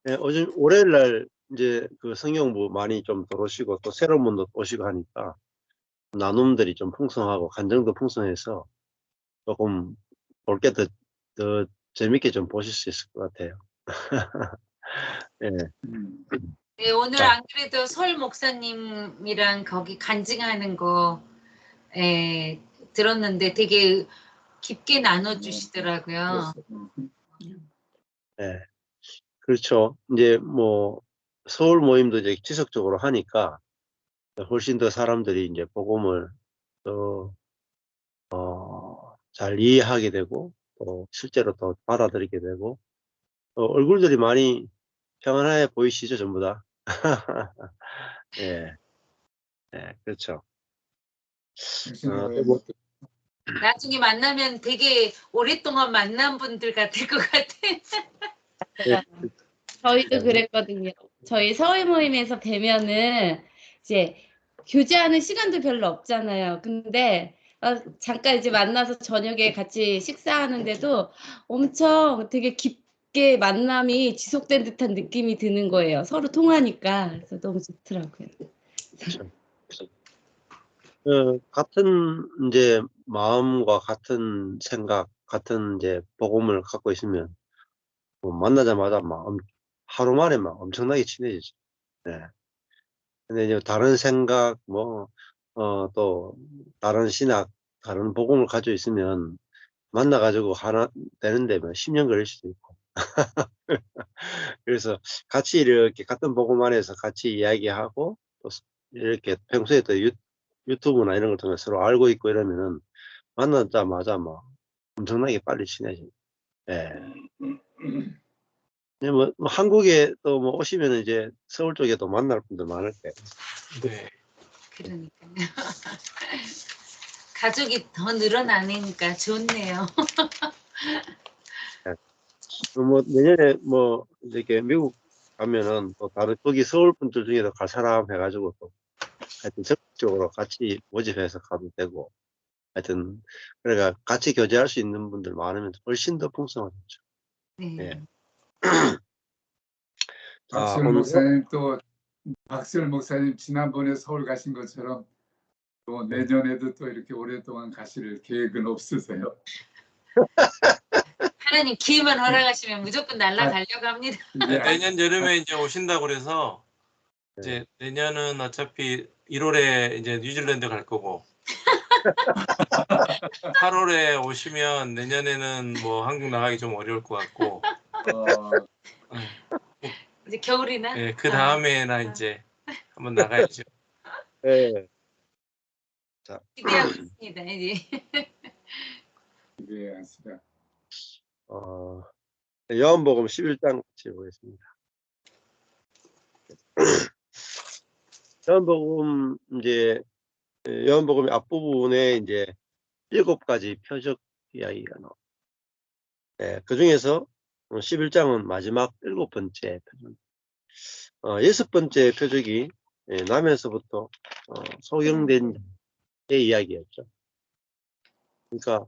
예, 요즘 월요일 날 이제 그 성경부 많이 좀 들어오시고 또 새로운 분도 오시고 하니까 나눔들이 좀 풍성하고 간증도 풍성해서 조금 볼 게 더 재밌게 좀 보실 수 있을 것 같아요. 예. 네, 오늘 자, 안 그래도 설 목사님이랑 거기 간증하는 거 들었는데 되게 깊게 나눠주시더라고요. 예. 그렇죠. 이제 뭐 서울 모임도 이제 지속적으로 하니까 훨씬 더 사람들이 이제 복음을 더 잘 이해하게 되고 또 실제로 또 받아들이게 되고 얼굴들이 많이 평안해 보이시죠, 전부 다? 예. 예, 그렇죠. 또 뭐, 나중에 만나면 되게 오랫동안 만난 분들 같을 것 같아. 예, 저희도 예, 그랬거든요. 저희 서울 모임에서 뵈면은 이제 교제하는 시간도 별로 없잖아요. 근데 잠깐 이제 만나서 저녁에 같이 식사하는데도 엄청 되게 깊게 만남이 지속된 듯한 느낌이 드는 거예요. 서로 통하니까. 그래서 너무 좋더라고요. 그렇죠. 같은 이제 마음과 같은 생각, 같은 이제 복음을 갖고 있으면 뭐 만나자마자 막 하루 만에 막 엄청나게 친해지죠. 예. 근데 이제 다른 생각, 뭐, 또 다른 신학, 다른 복음을 가지고 있으면 만나가지고 하나 되는데 뭐 10년 걸릴 수도 있고. 그래서 같이 이렇게 같은 복음 안에서 같이 이야기하고 또 이렇게 평소에 또 유튜브나 이런 걸 통해 서로 알고 있고 이러면은 만나자마자 뭐 엄청나게 빨리 친해집니다. 예. 근데 뭐 한국에 또 뭐 오시면은 이제 서울 쪽에도 만날 분들 많을 거예요. 네. 그러니까요. 가족이 더 늘어나니까 좋네요. 뭐 내년에 뭐 이렇게 미국 가면은 또 다른 거기 서울 분들 중에도 갈 사람 해가지고 또 하여튼 적극적으로 같이 모집해서 가도 되고 하여튼 그러니까 같이 교제할 수 있는 분들 많으면 훨씬 더 풍성하겠죠. 네. 예. 자, 박시열 오늘 목사님 또 박시열 목사님 지난번에 서울 가신 것처럼 또 내년에도 또 이렇게 오랫동안 가실 계획은 없으세요? 하나님 기회만 허락하시면 무조건 날아가려고 합니다. 내년 여름에 이제 오신다고 그래서 네. 이제 내년은 어차피 1월에 이제 뉴질랜드 갈 거고 8월에 오시면 내년에는 뭐 한국 나가기 좀 어려울 것 같고 이제 겨울이나? 예, 그 다음에나 이제 한번 나가야죠. 예. 자, 기대하고 있습니다. 이제. 네, 아시다. 요한복음 11장 같이 보겠습니다. 요한복음 이제 요한복음의 앞부분에 이제 7가지 표적 이야기가 나옵니다. 예, 그 중에서 11장은 마지막 7번째 표적. 6번째 표적이 남에서부터 소경된 자의 이야기였죠. 그러니까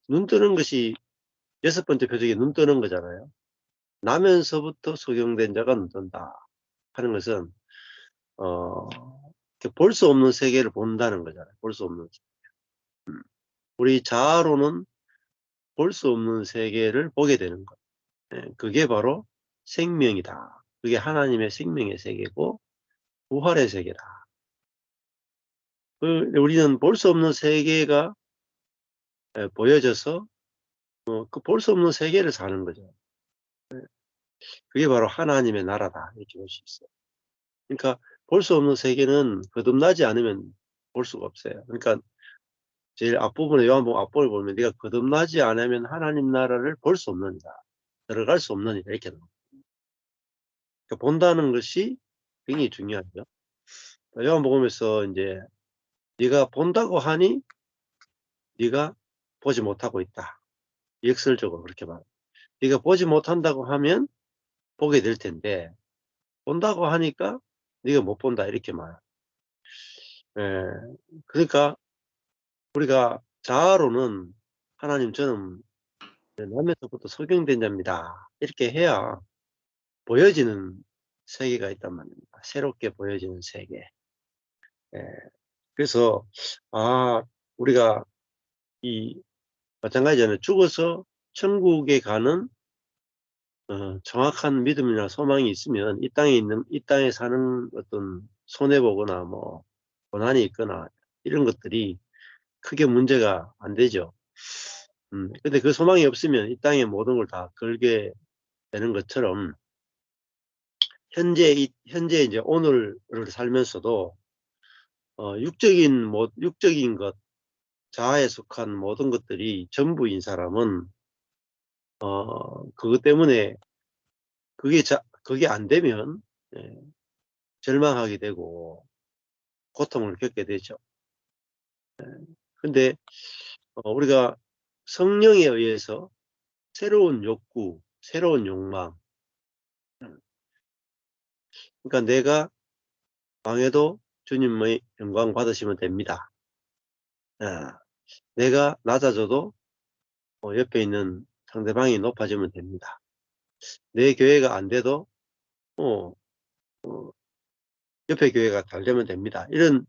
눈 뜨는 것이 6번째 표적이 눈 뜨는 거잖아요. 나면서부터 소경된 자가 눈 뜬다 하는 것은 볼 수 없는 세계를 본다는 거잖아요. 볼 수 없는 세계. 우리 자아로는 볼 수 없는 세계를 보게 되는 것. 그게 바로 생명이다. 그게 하나님의 생명의 세계고 부활의 세계다. 우리는 볼 수 없는 세계가 보여져서 그 볼 수 없는 세계를 사는 거죠. 그게 바로 하나님의 나라다 이렇게 볼 수 있어요. 그러니까 볼 수 없는 세계는 거듭나지 않으면 볼 수가 없어요. 그러니까 제일 앞부분에 요한복음 앞부분을 보면 네가 거듭나지 않으면 하나님 나라를 볼 수 없느니라. 들어갈 수 없느니라 이렇게 나옵니다. 그러니까 본다는 것이 굉장히 중요하죠. 요한복음에서 이제 네가 본다고 하니 네가 보지 못하고 있다. 역설적으로 그렇게 말합니다. 네가 보지 못한다고 하면 보게 될 텐데 본다고 하니까 네가 못 본다 이렇게 말합니다. 그러니까 우리가 자아로는 하나님 저는 남에서부터 소경된 자입니다. 이렇게 해야 보여지는 세계가 있단 말입니다. 새롭게 보여지는 세계. 예. 그래서 우리가 마찬가지잖아요. 죽어서 천국에 가는 정확한 믿음이나 소망이 있으면 이 땅에 사는 어떤 손해보거나 뭐 고난이 있거나 이런 것들이 크게 문제가 안 되죠. 근데 그 소망이 없으면 이 땅의 모든 걸 다 걸게 되는 것처럼 현재 이제 오늘을 살면서도 육적인 것, 자아에 속한 모든 것들이 전부인 사람은 그것 때문에 그게 안 되면 절망하게 되고 고통을 겪게 되죠. 근데 우리가 성령에 의해서 새로운 욕구, 새로운 욕망, 그러니까 내가 망해도 주님의 영광 받으시면 됩니다. 내가 낮아져도 옆에 있는 상대방이 높아지면 됩니다. 내 교회가 안 돼도 옆에 교회가 잘 되면 됩니다. 이런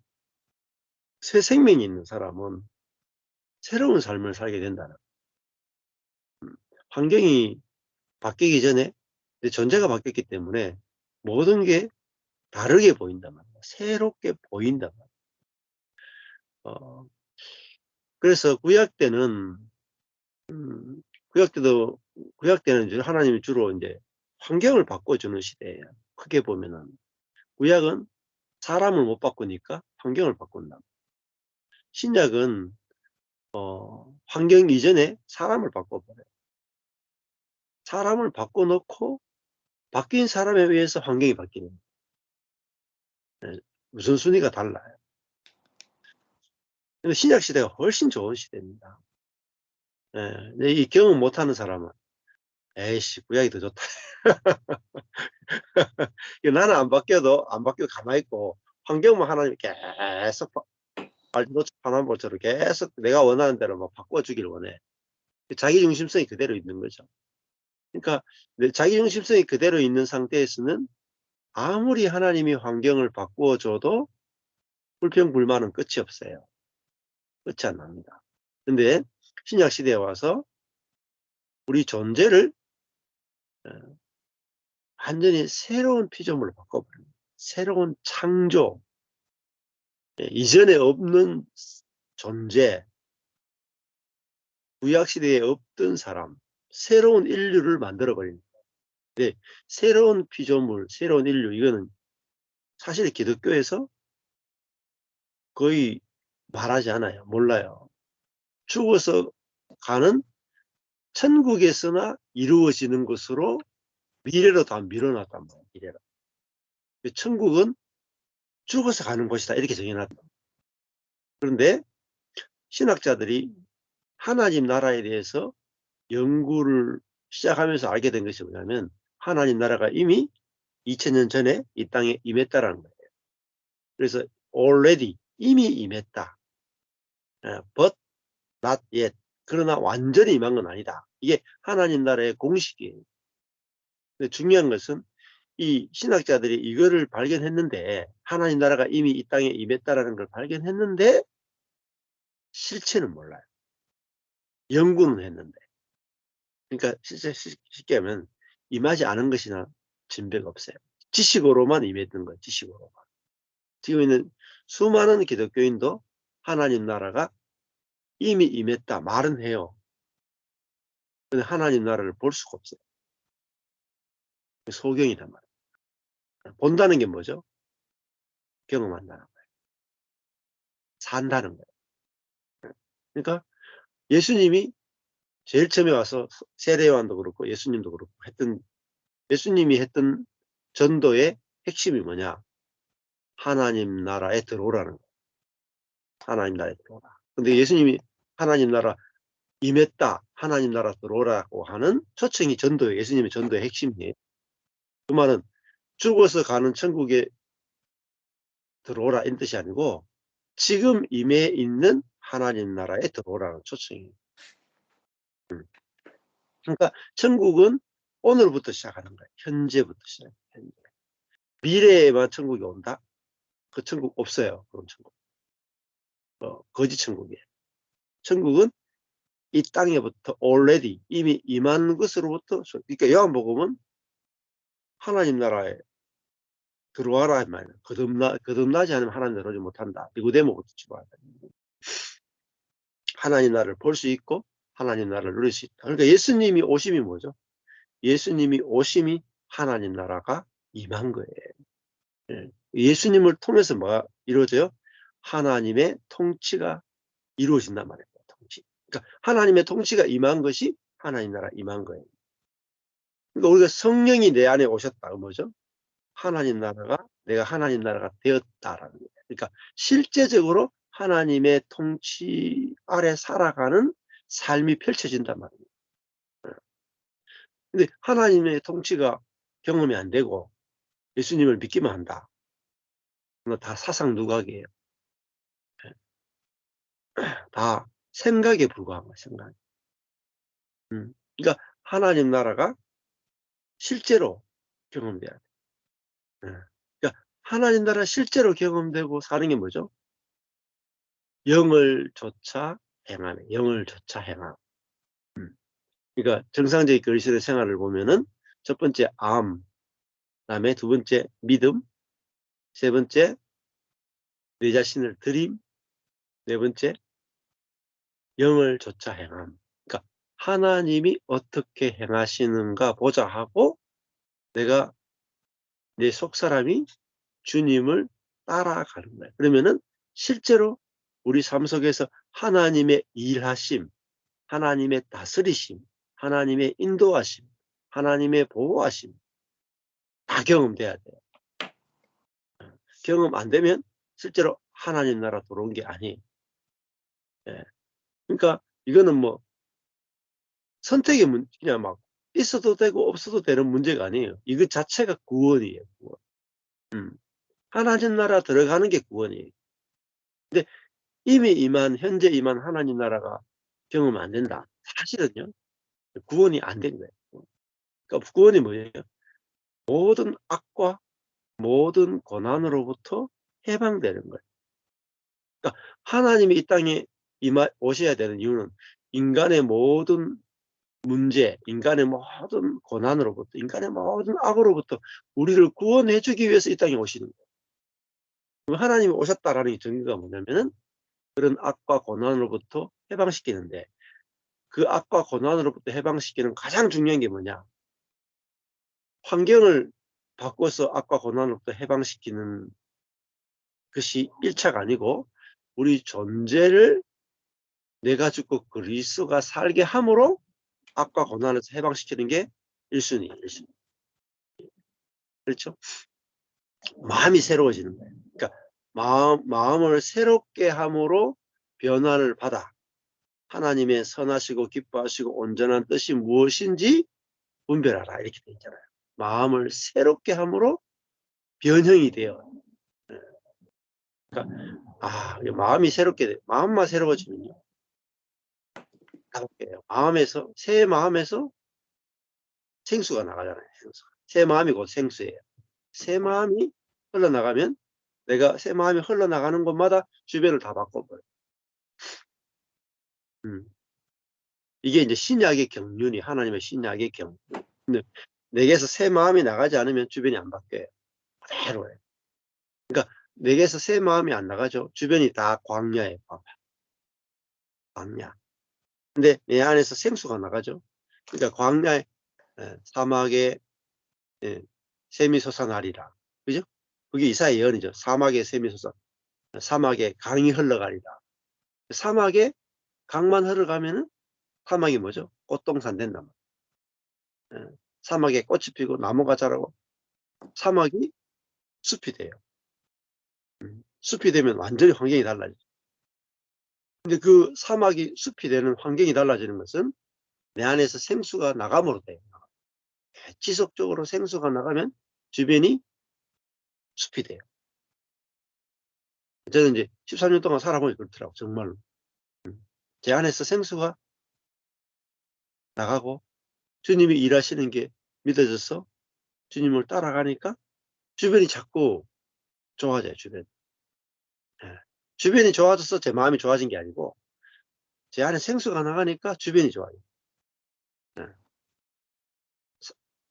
새 생명이 있는 사람은 새로운 삶을 살게 된다는. 환경이 바뀌기 전에 내 존재가 바뀌었기 때문에 모든 게 다르게 보인단 말이야. 새롭게 보인단 말이야. 그래서 구약 때는 이제 하나님이 주로 이제 환경을 바꿔주는 시대예요. 크게 보면은 구약은 사람을 못 바꾸니까 환경을 바꾼다. 신약은 환경 이전에 사람을 바꿔버려요. 사람을 바꿔놓고 바뀐 사람에 의해서 환경이 바뀌는 거예요. 우선순위가 달라요. 근데 신약 시대가 훨씬 좋은 시대입니다. 이 경험 못하는 사람은 에이씨 구약이 더 좋다. 나는 안 바뀌어도 가만히 있고 환경만 하나님 계속 파남볼처럼 계속 내가 원하는 대로 막 바꿔주길 원해. 자기 중심성이 그대로 있는 거죠. 그러니까 자기 중심성이 그대로 있는 상태에서는 아무리 하나님이 환경을 바꾸어줘도 불평불만은 끝이 없어요. 끝이 안 납니다. 근데 신약 시대에 와서 우리 존재를 완전히 새로운 피조물로 바꿔버립니다. 새로운 창조, 이전에 없는 존재, 구약시대에 없던 사람, 새로운 인류를 만들어버립니다. 새로운 피조물, 새로운 인류, 이거는 사실 기독교에서 거의 말하지 않아요. 몰라요. 죽어서 가는 천국에서나 이루어지는 것으로 미래로 다 밀어놨단 말이에요. 미래로. 천국은 죽어서 가는 곳이다 이렇게 정해놨다. 그런데 신학자들이 하나님 나라에 대해서 연구를 시작하면서 알게 된 것이 뭐냐면 하나님 나라가 이미 2000년 전에 이 땅에 임했다라는 거예요. 그래서 already 이미 임했다. But not yet. 그러나 완전히 임한 건 아니다. 이게 하나님 나라의 공식이에요. 근데 중요한 것은 이 신학자들이 이거를 발견했는데 하나님 나라가 이미 이 땅에 임했다라는 걸 발견했는데 실체는 몰라요. 연구는 했는데. 그러니까 쉽게 하면 임하지 않은 것이나 진배가 없어요. 지식으로만 임했던 거예요. 지식으로만. 지금 있는 수많은 기독교인도 하나님 나라가 이미 임했다 말은 해요. 근데 하나님 나라를 볼 수가 없어요. 소경이란 말이에요. 본다는 게 뭐죠? 경험한다는 거예요. 산다는 거예요. 그러니까 예수님이 제일 처음에 와서 세례요한도 그렇고 예수님도 그렇고 예수님이 했던 전도의 핵심이 뭐냐? 하나님 나라에 들어오라는 거예요. 하나님 나라에 들어오라. 근데 예수님이 하나님 나라 임했다, 하나님 나라 들어오라고 하는 초청이 예수님의 전도의 핵심이에요. 그 말은 죽어서 가는 천국에 들어오라 이런 뜻이 아니고 지금 임해 있는 하나님 나라에 들어오라는 초청이에요. 그러니까 천국은 오늘부터 시작하는 거예요. 현재부터 시작. 현재. 미래에만 천국이 온다? 그 천국 없어요. 그런 천국. 거짓 천국이에요. 천국은 이 땅에부터 already 이미 임한 것으로부터, 그러니까 요한복음은 하나님 나라에 들어와라 이 말이에요. 거듭나지 않으면 하나님 나라를 못한다. 니고데모부터 출발한다. 하나님 나라를 볼 수 있고 하나님 나라를 누릴 수 있다. 그러니까 예수님이 오심이 뭐죠? 예수님이 오심이 하나님 나라가 임한 거예요. 예수님을 통해서 뭐가 이루어져요? 하나님의 통치가 이루어진단 말이에요. 통치. 그러니까 하나님의 통치가 임한 것이 하나님 나라 임한 거예요. 그러니까 우리가 성령이 내 안에 오셨다. 뭐죠? 하나님 나라가, 내가 하나님 나라가 되었다라는 거예요. 그러니까 실제적으로 하나님의 통치 아래 살아가는 삶이 펼쳐진단 말이에요. 근데 하나님의 통치가 경험이 안 되고 예수님을 믿기만 한다. 그건 다 사상 누각이에요. 다 생각에 불과한 거예요. 생각. 그러니까 하나님 나라가 실제로 경험돼야 돼. 그러니까 하나님 나라 실제로 경험되고 사는 게 뭐죠? 영을 조차 행하네. 영을 조차 행함. 그러니까 정상적인 그리스도의 생활을 보면은 첫 번째 암, 그다음에 두 번째 믿음, 세 번째 내 자신을 드림, 네 번째 영을 조차 행함. 그러니까 하나님이 어떻게 행하시는가 보자 하고 내가 내 속사람이 주님을 따라가는 거예요. 그러면은 실제로 우리 삶 속에서 하나님의 일하심, 하나님의 다스리심, 하나님의 인도하심, 하나님의 보호하심 다 경험돼야 돼요. 경험 안 되면 실제로 하나님 나라 들어온 게 아니에요. 그러니까 이거는 뭐 선택의 문제, 그냥 막 있어도 되고 없어도 되는 문제가 아니에요. 이거 자체가 구원이에요. 구원. 하나님 나라 들어가는 게 구원이에요. 근데 이미 임한, 현재 임한 하나님 나라가 경험 안 된다. 사실은요, 구원이 안 된 거예요. 그러니까 구원이 뭐예요? 모든 악과 모든 고난으로부터 해방되는 거예요. 그러니까 하나님이 이 땅에 오셔야 되는 이유는 인간의 모든 문제, 인간의 모든 고난으로부터, 인간의 모든 악으로부터 우리를 구원해 주기 위해서 이 땅에 오시는 거예요. 하나님이 오셨다라는 증거가 뭐냐면은 그런 악과 고난으로부터 해방시키는데 그 악과 고난으로부터 해방시키는 가장 중요한 게 뭐냐? 환경을 바꿔서 악과 고난으로부터 해방시키는 것이 1차가 아니고 우리 존재를 내가 죽고 그리스도가 살게 함으로 악과 고난에서 해방시키는 게 1순위. 그렇죠? 마음이 새로워지는 거예요. 그러니까 마음을 새롭게 함으로 변화를 받아 하나님의 선하시고 기뻐하시고 온전한 뜻이 무엇인지 분별하라 이렇게 돼 있잖아요. 마음을 새롭게 함으로 변형이 돼요. 그러니까 마음이 새롭게 돼. 마음만 새로워지면요. 마음에서 새 마음에서 생수가 나가잖아요. 생수가. 새 마음이 곧 생수예요. 새 마음이 흘러나가면 내가 새 마음이 흘러나가는 곳마다 주변을 다 바꿔버려요. 이게 이제 신약의 경륜이 하나님의 신약의 경륜. 근데 내게서 새 마음이 나가지 않으면 주변이 안 바뀌어요. 그대로예요. 그러니까 내게서 새 마음이 안 나가죠. 주변이 다 광야예요. 광야. 근데 내 안에서 생수가 나가죠. 그러니까 광야에 사막에 샘이 솟아나리라. 그죠? 그게 이사야 예언이죠. 사막에 샘이 솟아, 사막에 강이 흘러가리라. 사막에 강만 흘러가면은 사막이 뭐죠? 꽃동산 된단 말이에요. 사막에 꽃이 피고 나무가 자라고 사막이 숲이 돼요. 숲이 되면 완전히 환경이 달라지죠. 근데 그 사막이 숲이 되는 환경이 달라지는 것은 내 안에서 생수가 나감으로 돼요. 지속적으로 생수가 나가면 주변이 숲이 돼요. 저는 이제 13년 동안 살아보니 그렇더라고, 정말로. 제 안에서 생수가 나가고 주님이 일하시는 게 믿어져서 주님을 따라가니까 주변이 자꾸 좋아져요. 주변이 좋아져서 제 마음이 좋아진 게 아니고 제 안에 생수가 나가니까 주변이 좋아요.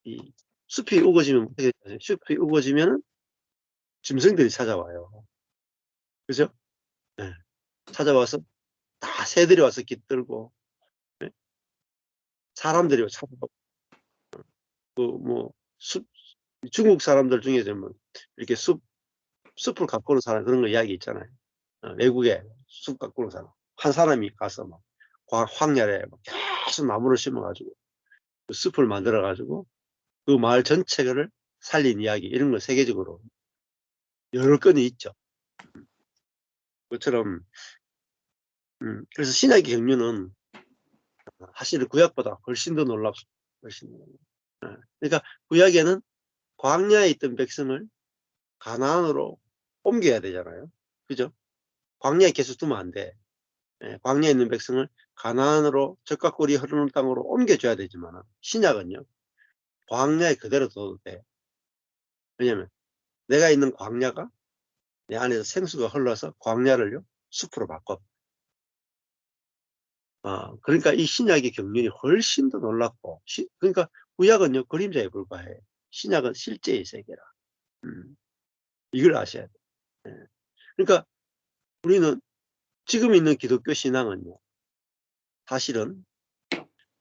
이 숲이 우거지면 어떻게 되죠? 숲이 우거지면 짐승들이 찾아와요. 그죠? 찾아와서 다 새들이 와서 깃들고 사람들이 찾아오고 중국 사람들 중에서는 이렇게 숲을 가꾸는 사람 그런 거 이야기 있잖아요. 외국에 숲 가꾸는 사람 한 사람이 가서 막 황야에 계속 나무를 심어가지고 그 숲을 만들어가지고 그 마을 전체를 살린 이야기 이런 거 세계적으로 여러 건이 있죠. 그처럼 그래서 신약의 경륜은 사실 구약보다 훨씬 더 놀랍습니다. 훨씬 더. 그러니까 구약에는 광야에 있던 백성을 가나안으로 옮겨야 되잖아요. 그죠? 광야에 계속 두면 안 돼. 광야에 있는 백성을 가나안으로 적과 꿀이 흐르는 땅으로 옮겨줘야 되지만 신약은요. 광야에 그대로 둬도 돼. 왜냐면 내가 있는 광야가 내 안에서 생수가 흘러서 광야를요. 숲으로 바꿔. 그러니까 이 신약의 경륜이 훨씬 더 놀랍고 그러니까 구약은요. 그림자에 불과해. 신약은 실제의 세계라. 이걸 아셔야 돼요. 그러니까 우리는 지금 있는 기독교 신앙은요. 사실은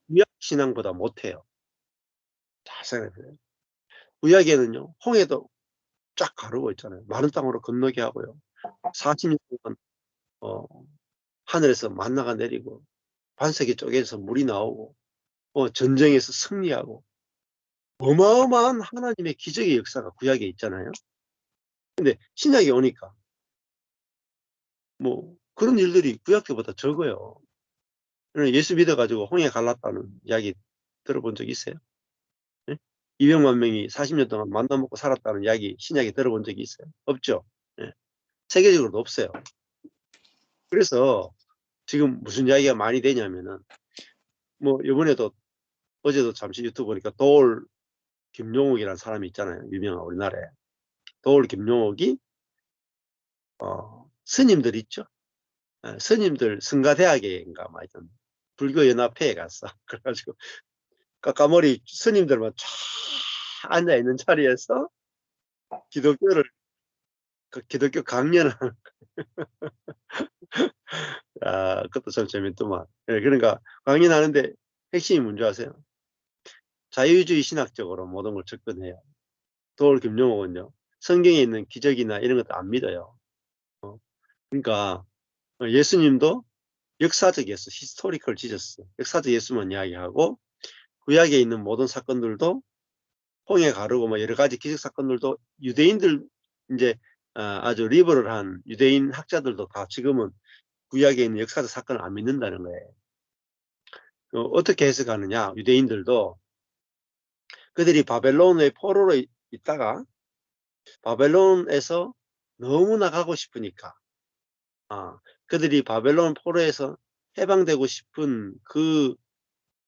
구약 신앙보다 못해요. 잘 생각해요. 구약에는요. 홍해도 쫙 가르고 있잖아요. 마른 땅으로 건너게 하고요. 40년 동안 하늘에서 만나가 내리고 반석이 쪼개져서 물이 나오고 전쟁에서 승리하고 어마어마한 하나님의 기적의 역사가 구약에 있잖아요. 근데 신약에 오니까 뭐 그런 일들이 구약 때보다 적어요. 예수 믿어가지고 홍해 갈랐다는 이야기 들어본 적 있어요? 200만 명이 40년 동안 만나 먹고 살았다는 이야기 신약에 들어본 적이 있어요? 없죠. 세계적으로도 없어요. 그래서 지금 무슨 이야기가 많이 되냐면은 뭐 이번에도 어제도 잠시 유튜브 보니까 도올 김용옥이라는 사람이 있잖아요. 유명한 우리나라에. 도올 김용옥이 스님들 있죠. 스님들 성가대학인가 막 하여튼 불교연합회에 갔어. 그래가지고 까까머리 스님들만 쫙 앉아있는 자리에서 기독교 강연을 그것도 참 재밌더만. 그러니까 강연하는데 핵심이 뭔지 아세요? 자유주의 신학적으로 모든 걸 접근해요. 도올 김용옥은요. 성경에 있는 기적이나 이런 것도 안 믿어요. 그러니까 예수님도 역사적 예수, 히스토리컬 지저스, 역사적 예수만 이야기하고 구약에 있는 모든 사건들도 홍해 가르고 뭐 여러 가지 기적 사건들도 유대인들 이제 아주 리버럴한 유대인 학자들도 다 지금은 구약에 있는 역사적 사건을 안 믿는다는 거예요. 어떻게 해석하느냐? 유대인들도 그들이 바벨론의 포로로 있다가 바벨론에서 너무나 가고 싶으니까 그들이 바벨론 포로에서 해방되고 싶은 그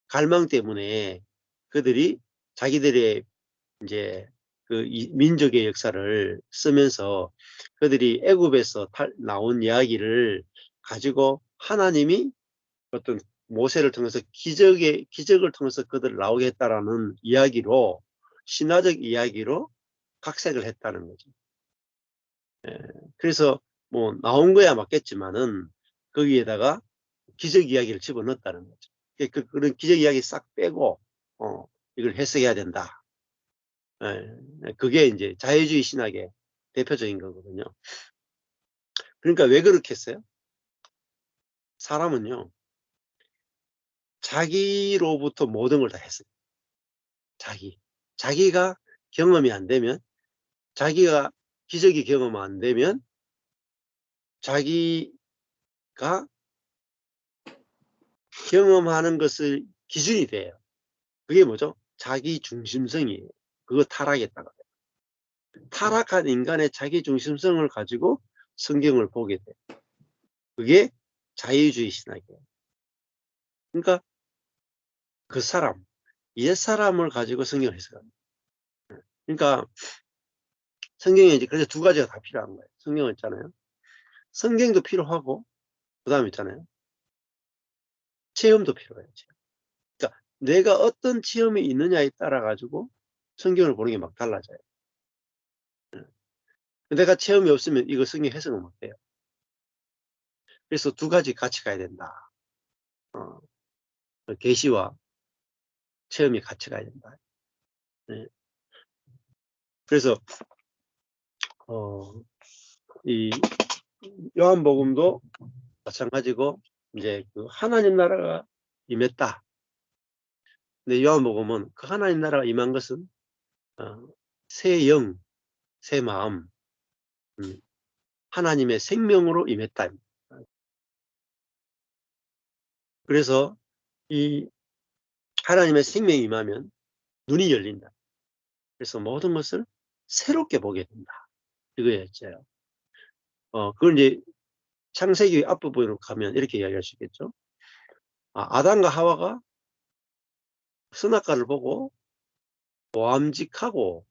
갈망 때문에 그들이 자기들의 이제 그 민족의 역사를 쓰면서 그들이 애굽에서 나온 이야기를 가지고 하나님이 어떤 모세를 통해서 기적을 통해서 그들을 나오게 했다라는 이야기로 신화적 이야기로 각색을 했다는 거죠. 그래서 뭐 나온 거야 맞겠지만은 거기에다가 기적 이야기를 집어넣었다는 거죠. 그런 기적 이야기 싹 빼고 이걸 해석해야 된다. 그게 이제 자유주의 신학의 대표적인 거거든요. 그러니까 왜 그렇게 했어요? 사람은요. 자기로부터 모든 걸 다 했어요. 자기가 경험이 안 되면 자기가 기적이 경험 안 되면 자기가 경험하는 것을 기준이 돼요. 그게 뭐죠? 자기 중심성이에요. 그거 타락했다가 타락한 인간의 자기 중심성을 가지고 성경을 보게 돼요. 그게 자유주의 신학이에요. 그러니까 그 사람, 옛사람을 가지고 성경을 해석합니다. 그러니까 성경에 이제 그래서 두 가지가 다 필요한 거예요. 성경 있잖아요. 성경도 필요하고 그다음에 있잖아요. 체험도 필요해요. 체험. 그러니까 내가 어떤 체험이 있느냐에 따라 가지고 성경을 보는 게 막 달라져요. 내가 체험이 없으면 이거 성경 해석을 못 해요. 그래서 두 가지 같이 가야 된다. 계시와 체험이 같이 가야 된다. 네. 그래서 이 요한복음도 마찬가지고 이제 그 하나님 나라가 임했다. 근데 요한복음은 그 하나님 나라가 임한 것은 새 영, 새 마음, 하나님의 생명으로 임했다. 그래서 이 하나님의 생명이 임하면 눈이 열린다. 그래서 모든 것을 새롭게 보게 된다. 이거였죠. 그걸 이제 창세기 앞부분으로 가면 이렇게 이야기할 수 있겠죠. 아담과 하와가 선악과를 보고 보암직하고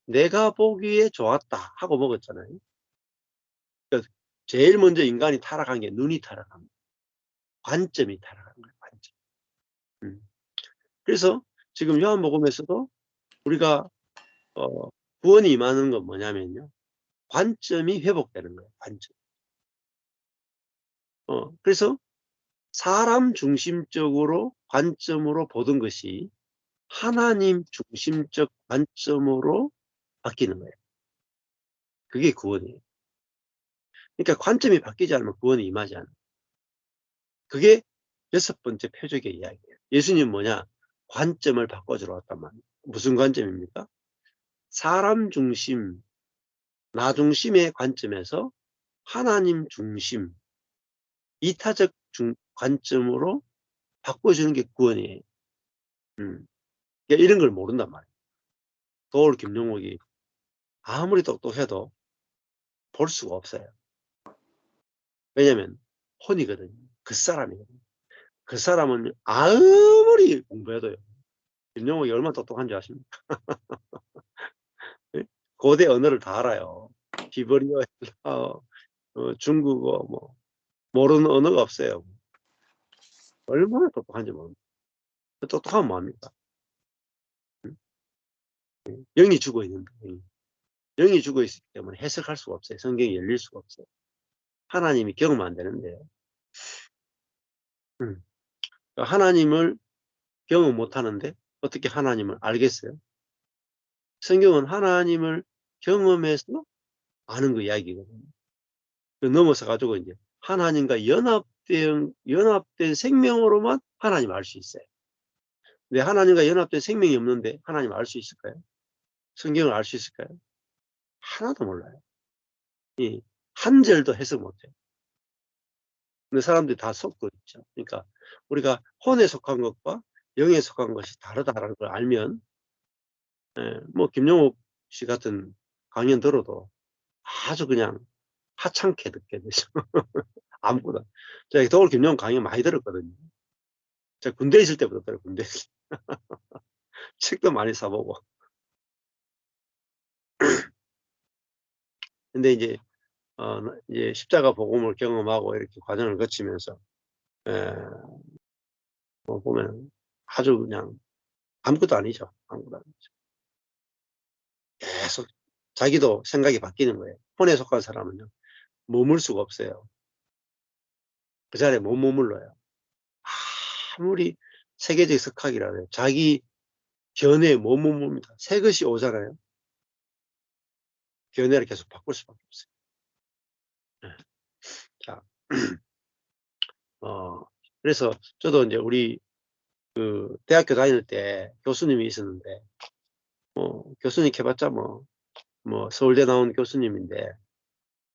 내가 보기에 좋았다 하고 먹었잖아요. 그러니까 제일 먼저 인간이 타락한 게 눈이 타락한 거예요. 관점이 타락한 거예요. 관점. 그래서 지금 요한복음에서도 우리가 구원이 임하는 건 뭐냐면요. 관점이 회복되는 거예요. 관점. 그래서 사람 중심적으로 관점으로 보던 것이 하나님 중심적 관점으로 바뀌는 거예요. 그게 구원이에요. 그러니까 관점이 바뀌지 않으면 구원이 임하지 않아요. 그게 6번째 표적의 이야기예요. 예수님 뭐냐? 관점을 바꿔주러 왔단 말이에요. 무슨 관점입니까? 사람 중심, 나 중심의 관점에서 하나님 중심, 이타적 관점으로 바꿔주는 게 구원이에요. 그러니까 이런 걸 모른단 말이에요. 도올 김용옥이 아무리 똑똑해도 볼 수가 없어요. 왜냐면 혼이거든요. 그 사람이거든요. 그 사람은 아무리 공부해도요. 김용옥이 얼마나 똑똑한지 아십니까? 고대 언어를 다 알아요. 히브리어, 중국어, 뭐 모르는 언어가 없어요. 얼마나 똑똑한지 모릅니다. 똑똑하면 뭐합니까? 영이 죽어 있는데 영이 죽어 있기 때문에 해석할 수가 없어요. 성경이 열릴 수가 없어요. 하나님이 경험 안 되는데 하나님을 경험 못 하는데 어떻게 하나님을 알겠어요? 성경은 하나님을 경험해서 아는 그 이야기거든요. 넘어서 가지고 이제 하나님과 연합된 생명으로만 하나님 알 수 있어요. 근데 하나님과 연합된 생명이 없는데 하나님 알 수 있을까요? 성경을 알 수 있을까요? 하나도 몰라요. 한 절도 해석 못해요. 근데 사람들이 다 속고 있죠. 그러니까 우리가 혼에 속한 것과 영에 속한 것이 다르다라는 걸 알면 뭐 김용옥 씨 같은 강연 들어도 아주 그냥 하찮게 듣게 되죠. 아무거나. 제가 더울 김용옥 강연 많이 들었거든요. 제가 군대에 있을 때부터 들어요. 군대에 있을 때. 책도 많이 사보고. 근데 이제 십자가 복음을 경험하고 이렇게 과정을 거치면서 뭐 보면 아주 그냥 아무것도 아니죠. 아무것도 아니죠. 계속 자기도 생각이 바뀌는 거예요. 혼에 속한 사람은요. 머물 수가 없어요. 그 자리에 못 머물러요. 아무리 세계적 석학이라도 해요. 자기 견해에 못 머뭅니다. 새 것이 오잖아요. 견해를 계속 바꿀 수밖에 없어요. 자, 그래서 저도 이제 우리 그 대학교 다닐 때 교수님이 있었는데, 교수님 해봤자 뭐 서울대 나온 교수님인데,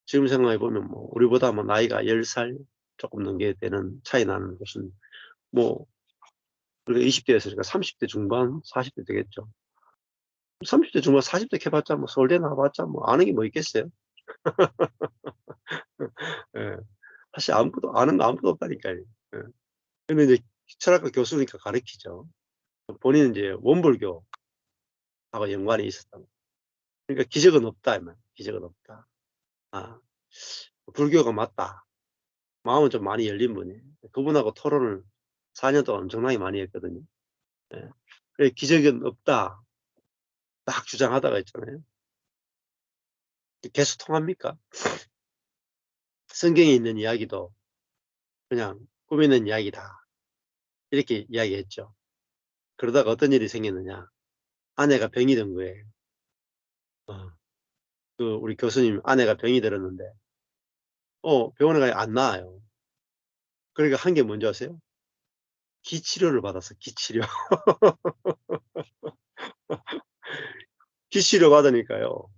지금 생각해 보면 뭐 우리보다 뭐 나이가 10살 조금 넘게 되는 차이 나는 교수님, 뭐 우리가 20대였으니까 30대 중반, 40대 되겠죠. 30대 중반, 40대 해봤자 뭐 서울대 나와봤자 뭐 아는 게 뭐 있겠어요. 예. 사실 아무것도 아는 거 아무것도 없다니까요. 예. 근데 이제 철학과 교수니까 가르치죠. 본인은 이제 원불교하고 연관이 있었다. 그러니까 기적은 없다. 이 말. 기적은 없다. 아, 불교가 맞다. 마음은 좀 많이 열린 분이에요. 그분하고 토론을 4년 동안 엄청나게 많이 했거든요. 예. 그래, 기적은 없다. 딱 주장하다가 있잖아요. 계속 통합니까? 성경에 있는 이야기도 그냥 꾸미는 이야기다. 이렇게 이야기했죠. 그러다가 어떤 일이 생겼느냐. 아내가 병이 든 거예요. 우리 교수님 아내가 병이 들었는데, 병원에 가야 안 나아요. 그러니까 한 게 뭔지 아세요? 기치료를 받았어, 기치료. 기치료 받으니까요.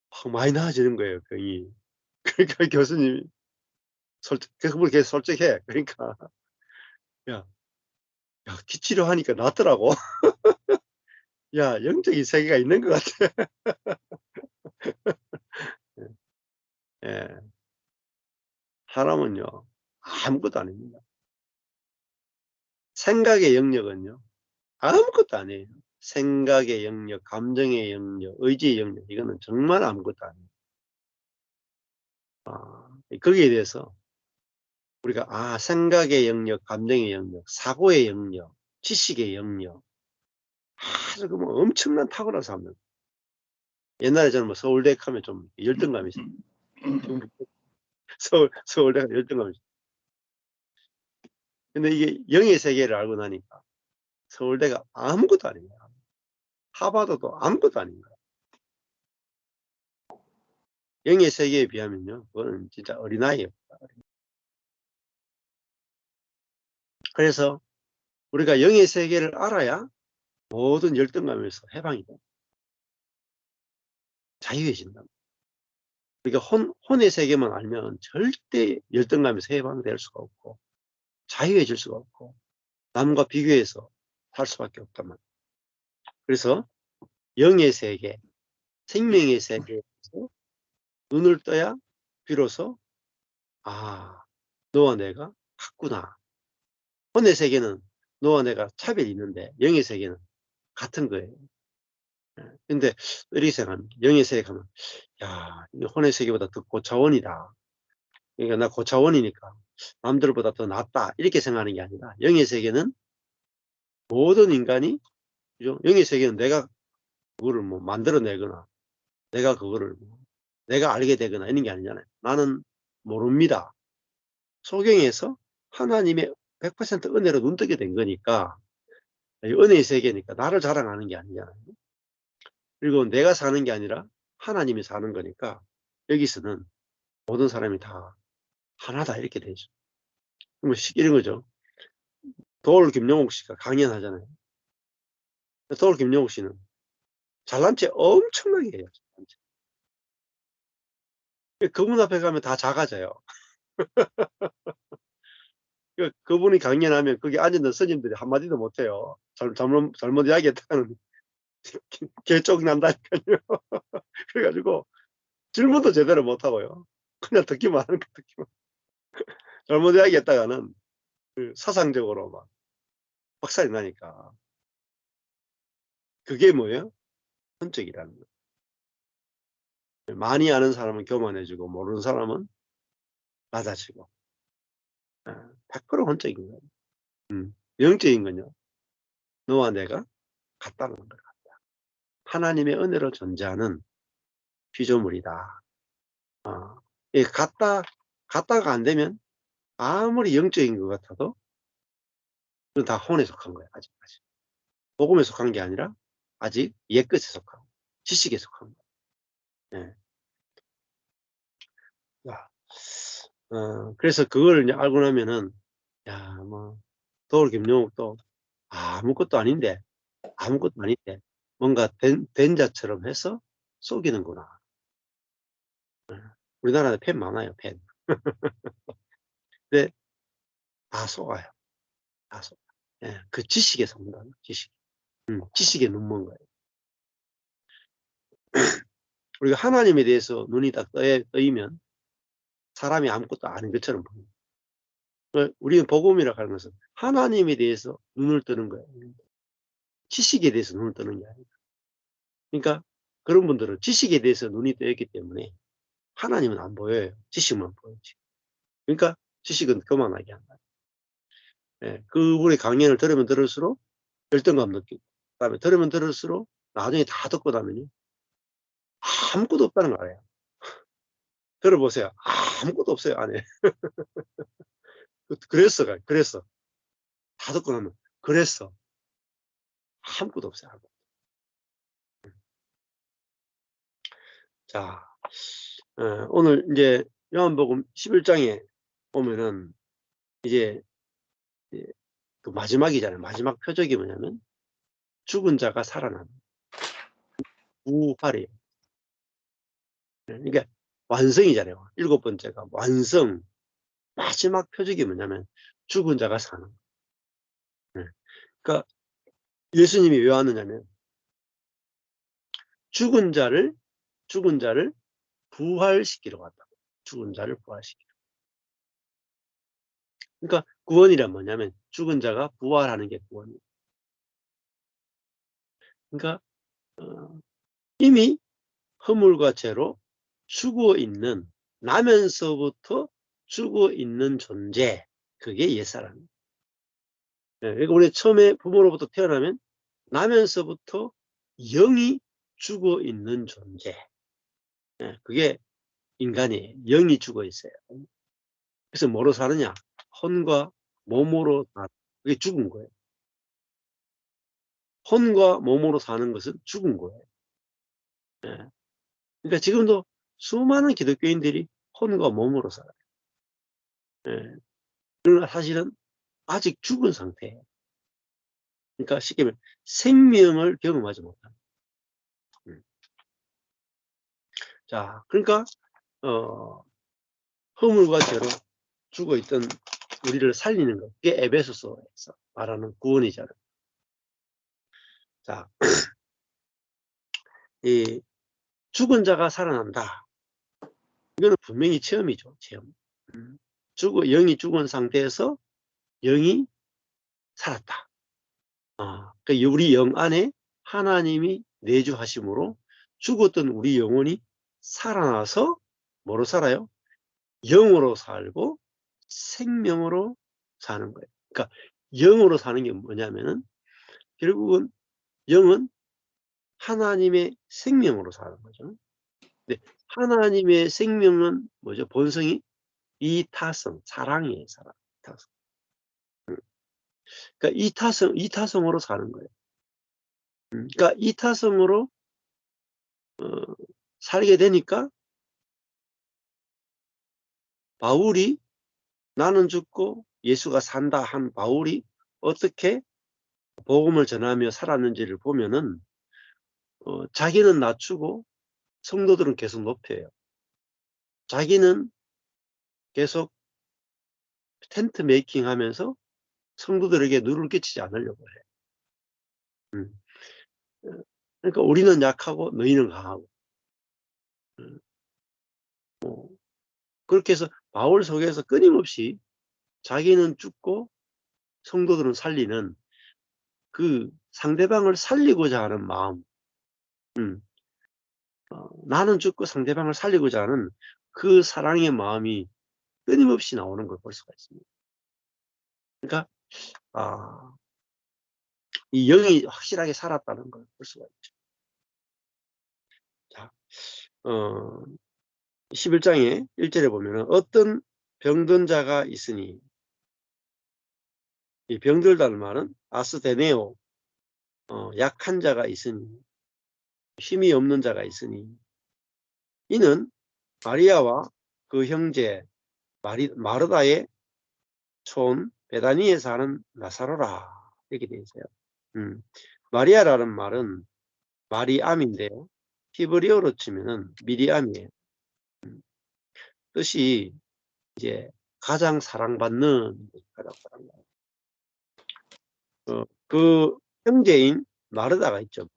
확 많이 나아지는 거예요, 병이. 그러니까 교수님이 그분이 계속 솔직해. 그러니까, 야, 기치료 하니까 낫더라고. 야, 영적인 세계가 있는 것 같아. 예. 사람은요, 아무것도 아닙니다. 생각의 영역은요, 아무것도 아니에요. 생각의 영역, 감정의 영역, 의지의 영역, 이거는 정말 아무것도 아니에요. 거기에 대해서 우리가, 생각의 영역, 감정의 영역, 사고의 영역, 지식의 영역, 아주 엄청난 탁월한 사람들. 옛날에 저는 서울대 가면 좀 열등감이 있어요. 서울대가 열등감이 있어요. 근데 이게 영의 세계를 알고 나니까 서울대가 아무것도 아닙니다. 하버드도 아무것도 아닙니다. 영의 세계에 비하면요, 그거는 진짜 어린아이예요. 그래서 우리가 영의 세계를 알아야 모든 열등감에서 해방이 됩니다. 자유해진다. 그러니까 혼의 세계만 알면 절대 열등감에서 해방될 수가 없고 자유해질 수가 없고 남과 비교해서 살 수밖에 없단 말이에요. 그래서 영의 세계, 생명의 세계에서 눈을 떠야 비로소 너와 내가 같구나. 혼의 세계는 너와 내가 차별이 있는데 영의 세계는 같은 거예요. 근데 이렇게 생각합니다. 영의 세계 가면 이 혼의 세계보다 더 고차원이다. 그러니까 나 고차원이니까 남들보다 더 낫다. 이렇게 생각하는 게 아니라 영의 세계는 모든 인간이, 그죠? 영의 세계는 내가 그거를 만들어내거나 내가 그거를 내가 알게 되거나 이런 게 아니잖아요. 나는 모릅니다. 소경에서 하나님의 100% 은혜로 눈뜨게 된 거니까, 은혜의 세계니까 나를 자랑하는 게 아니잖아요. 그리고 내가 사는 게 아니라 하나님이 사는 거니까 여기서는 모든 사람이 다 하나다 이렇게 되죠. 이런 거죠. 도올 김용옥 씨가 강연하잖아요. 도올 김용옥 씨는 잘난 체 엄청나게 해요. 그분 앞에 가면 다 작아져요. 그분이 강연하면 거기 앉아있는 스님들이 한마디도 못해요. 잘못 이야기했다는 개쪽 난다니까요. 그래가지고 질문도 제대로 못하고요. 그냥 듣기만 하는 거 듣기만. 잘못 이야기했다가는 사상적으로 막 박살이 나니까. 그게 뭐예요? 헌적이라는 거예요. 많이 아는 사람은 교만해지고 모르는 사람은 낮아지고. 100% 헌적인 거예요. 영적인 건요, 너와 내가 같다는 것 같다. 하나님의 은혜로 존재하는 피조물이다. 같다가 안 되면 아무리 영적인 것 같아도 그건 다 혼에 속한 거예요. 아직까지. 복음에 속한 게 아니라 아직 옛것에 속한, 지식에 속한 거예요. 네. 그래서 그걸 이제 알고 나면은, 도울 김용옥도 아무것도 아닌데 뭔가 된 자처럼 해서 속이는구나. 우리나라에 펜 많아요, 펜. 근데 다 속아요. 다 속아요. 예, 그 지식에 속는다. 지식에 눈먼 거예요. 우리가 하나님에 대해서 눈이 딱 떠이면 사람이 아무것도 아닌 것처럼 보입니다. 우리는 복음이라고 하는 것은 하나님에 대해서 눈을 뜨는 거예요. 지식에 대해서 눈을 뜨는 게 아니에요. 그러니까 그런 분들은 지식에 대해서 눈이 뜨였기 때문에 하나님은 안 보여요. 지식만 보이지. 그러니까 지식은 교만하게 한다. 예, 그분의 강연을 들으면 들을수록 열등감 느끼고, 그다음에 들으면 들을수록 나중에 다 듣고 나면요 아무것도 없다는 거예요. 들어보세요. 아무것도 없어요 안에. 그랬어. 다 듣고 나면 그랬어. 아무것도 없어요. 아무것도. 자, 오늘 이제 요한복음 11장에 보면은 이제 그 마지막이잖아요. 마지막 표적이 뭐냐면 죽은 자가 살아나는 부활이에요. 그러니까 완성이잖아요. 7번째가 완성. 마지막 표적이 뭐냐면 죽은 자가 사는 거예요. 그러니까 예수님이 왜 왔느냐면 죽은 자를 부활시키러 왔다고. 죽은 자를 부활시키러. 그러니까 구원이란 뭐냐면 죽은 자가 부활하는 게 구원이에요. 그러니까 이미 허물과 죄로 죽어 있는, 나면서부터 죽어 있는 존재, 그게 옛사람이에요. 그러니까 우리 처음에 부모로부터 태어나면 나면서부터 영이 죽어 있는 존재, 그게 인간이에요. 영이 죽어 있어요. 그래서 뭐로 사느냐? 혼과 몸으로 사는, 그게 죽은 거예요. 혼과 몸으로 사는 것은 죽은 거예요. 그러니까 지금도 수많은 기독교인들이 혼과 몸으로 살아요. 그러나 사실은 아직 죽은 상태예요. 그러니까 쉽게 말하면 생명을 경험하지 못합니다. 자, 그러니까 허물과 죄로 죽어있던 우리를 살리는 것, 그게 에베소서에서 말하는 구원이잖아요. 자, 이 죽은 자가 살아난다. 이거는 분명히 체험이죠. 체험. 영이 죽은 상태에서 영이 살았다. 그러니까 우리 영 안에 하나님이 내주하심으로 죽었던 우리 영혼이 살아나서 뭐로 살아요? 영으로 살고 생명으로 사는 거예요. 그러니까 영으로 사는 게 뭐냐면은 결국은 영은 하나님의 생명으로 사는 거죠. 근데 하나님의 생명은 뭐죠? 본성이 이타성, 사랑이에요, 사랑. 이타성. 그러니까 이타성으로 사는 거예요. 그러니까 이타성으로 살게 되니까 바울이 나는 죽고 예수가 산다 한 바울이 어떻게 복음을 전하며 살았는지를 보면은 자기는 낮추고 성도들은 계속 높여요. 자기는 계속 텐트 메이킹 하면서 성도들에게 누를 끼치지 않으려고 해요. 그러니까 우리는 약하고 너희는 강하고. 그렇게 해서 바울 속에서 끊임없이 자기는 죽고 성도들은 살리는 그 상대방을 살리고자 하는 마음, 나는 죽고 상대방을 살리고자 하는 그 사랑의 마음이 끊임없이 나오는 걸 볼 수가 있습니다. 그러니까 이 영이 확실하게 살았다는 걸 볼 수가 있죠. 자, 11장에 1절에 보면 어떤 병든 자가 있으니, 이 병들다는 말은 아스데네오, 약한 자가 있으니, 힘이 없는 자가 있으니, 이는 마리아와 그 형제 마르다의 촌 베다니에 사는 나사로라, 이렇게 되어 있어요. 마리아라는 말은 마리암인데요, 히브리어로 치면은 미리암이에요. 뜻이 이제 가장 사랑받는, 그 형제인 마르다가 있죠.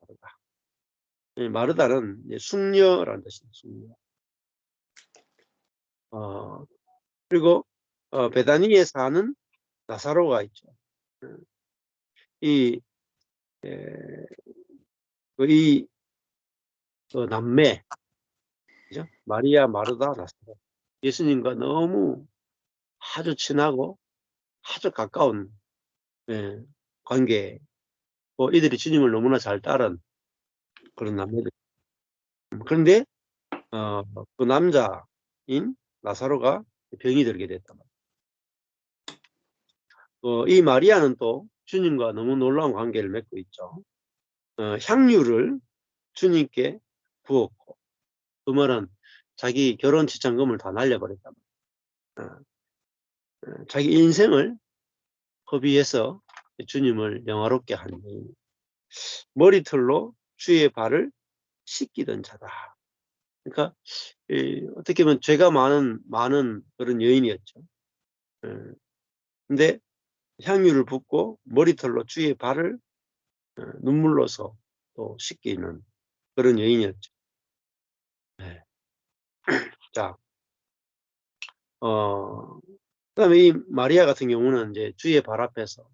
마르다는 이제 숙녀라는 뜻입니다. 숙녀. 그리고 베다니에 사는 나사로가 있죠. 이 이 남매, 그죠? 마리아, 마르다, 나사로. 예수님과 너무 아주 친하고 아주 가까운 관계. 이들이 주님을 너무나 잘 따른 그런 남매들. 그런데 그 남자인 나사로가 병이 들게 됐단 말이에요. 이 마리아는 또 주님과 너무 놀라운 관계를 맺고 있죠. 향유를 주님께 부었고, 그 말은 자기 결혼 지참금을 다 날려버렸단 말이에요. 자기 인생을 허비해서 주님을 영화롭게 한 머리털로 주의 발을 씻기던 자다. 그러니까 어떻게 보면 죄가 많은 그런 여인이었죠. 근데 향유를 붓고 머리털로 주의 발을 눈물로서 또 씻기는 그런 여인이었죠. 네. 자, 그다음에 이 마리아 같은 경우는 이제 주의 발 앞에서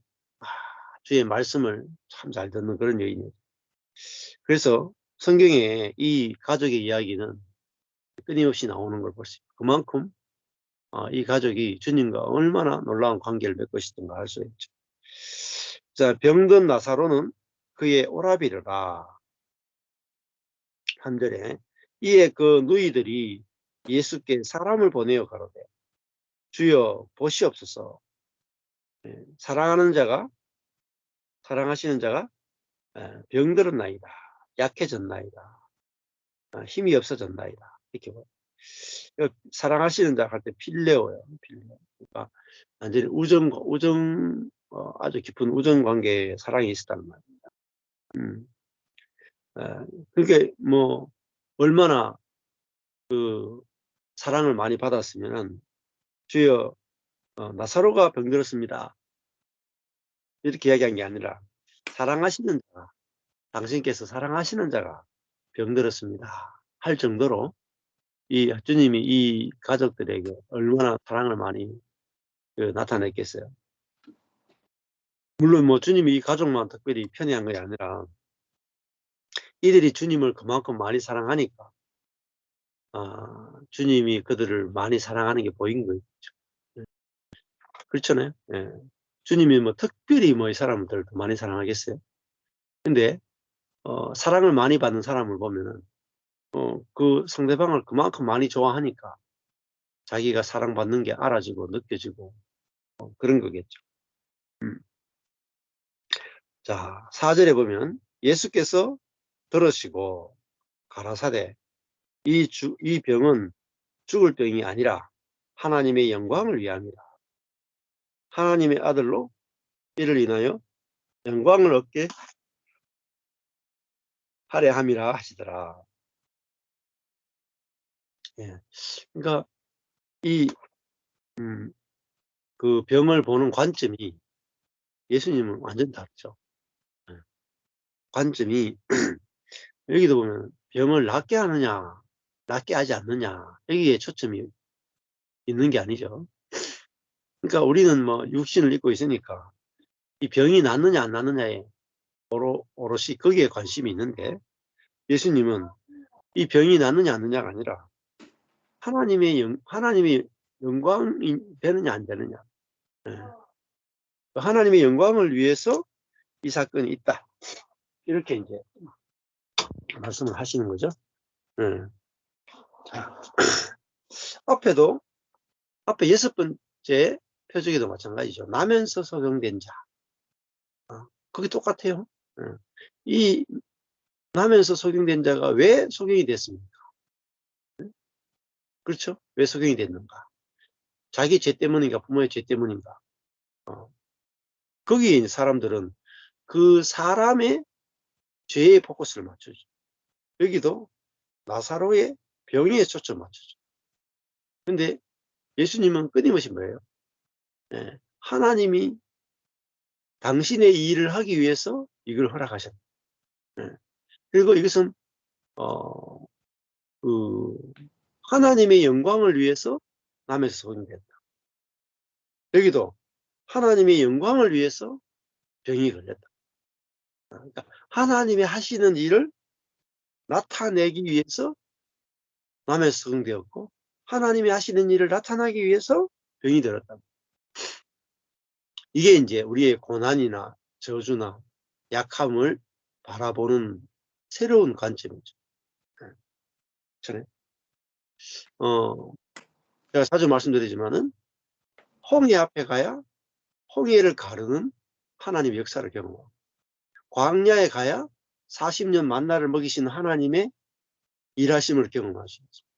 주의 말씀을 참 잘 듣는 그런 여인이에요. 그래서 성경에 이 가족의 이야기는 끊임없이 나오는 걸 볼 수 있고, 그만큼 이 가족이 주님과 얼마나 놀라운 관계를 맺고 있었던가 알 수 있죠. 자, 병든 나사로는 그의 오라비르라. 3절에 이에 그 누이들이 예수께 사람을 보내어 가로되 주여 보시옵소서. 사랑하시는 자가 병들었나이다. 약해졌나이다. 힘이 없어졌나이다. 이렇게 봐요. 사랑하시는 자 할 때 필레오예요. 필레오. 그러니까 완전히 아주 깊은 우정 관계에 사랑이 있었다는 말입니다. 그게 얼마나 그 사랑을 많이 받았으면은 주여 나사로가 병들었습니다. 이렇게 이야기한 게 아니라 사랑하시는 자가, 당신께서 사랑하시는 자가 병들었습니다 할 정도로 이 주님이 이 가족들에게 얼마나 사랑을 많이 나타냈겠어요. 물론 주님이 이 가족만 특별히 편애한 게 아니라 이들이 주님을 그만큼 많이 사랑하니까 주님이 그들을 많이 사랑하는 게 보인 거죠. 그렇잖아요. 예. 주님이 특별히 이 사람들 더 많이 사랑하겠어요? 근데 사랑을 많이 받는 사람을 보면은 그 상대방을 그만큼 많이 좋아하니까 자기가 사랑받는 게 알아지고 느껴지고 그런 거겠죠. 자, 4절에 보면 예수께서 들으시고 가라사대 이 병은 죽을 병이 아니라 하나님의 영광을 위함이라. 하나님의 아들로 이를 인하여 영광을 얻게 하려 함이라 하시더라. 예. 그러니까 그 병을 보는 관점이 예수님은 완전 다르죠. 예. 관점이 여기도 보면 병을 낫게 하느냐 낫게 하지 않느냐 여기에 초점이 있는 게 아니죠. 그러니까 우리는 육신을 입고 있으니까 이 병이 낫느냐 안 낫느냐에 오롯이 거기에 관심이 있는데, 예수님은 이 병이 낫느냐 안 낫느냐가 아니라 하나님의 영광이 되느냐 안 되느냐, 하나님의 영광을 위해서 이 사건이 있다, 이렇게 이제 말씀을 하시는 거죠. 자, 앞에 6번째 표적에도 마찬가지죠. 나면서 소경된 자. 그게 똑같아요. 이 나면서 소경된 자가 왜 소경이 됐습니까? 그렇죠? 왜 소경이 됐는가? 자기 죄 때문인가? 부모의 죄 때문인가? 거기에 사람들은 그 사람의 죄에 포커스를 맞추죠. 여기도 나사로의 병에 초점 맞추죠. 근데 예수님은 끊임없이 뭐예요? 하나님이 당신의 일을 하기 위해서 이걸 허락하셨다. 그리고 이것은 하나님의 영광을 위해서 남에서 소경됐다. 여기도 하나님의 영광을 위해서 병이 걸렸다. 그러니까 하나님이 하시는 일을 나타내기 위해서 남에 수긍되었고 하나님이 하시는 일을 나타나기 위해서 병이 들었다. 이게 이제 우리의 고난이나 저주나 약함을 바라보는 새로운 관점이죠. 전에 제가 자주 말씀드리지만은 홍해 앞에 가야 홍해를 가르는 하나님의 역사를 경험하고 광야에 가야 40년 만나를 먹이신 하나님의 일하심을 경험할 수 있습니다.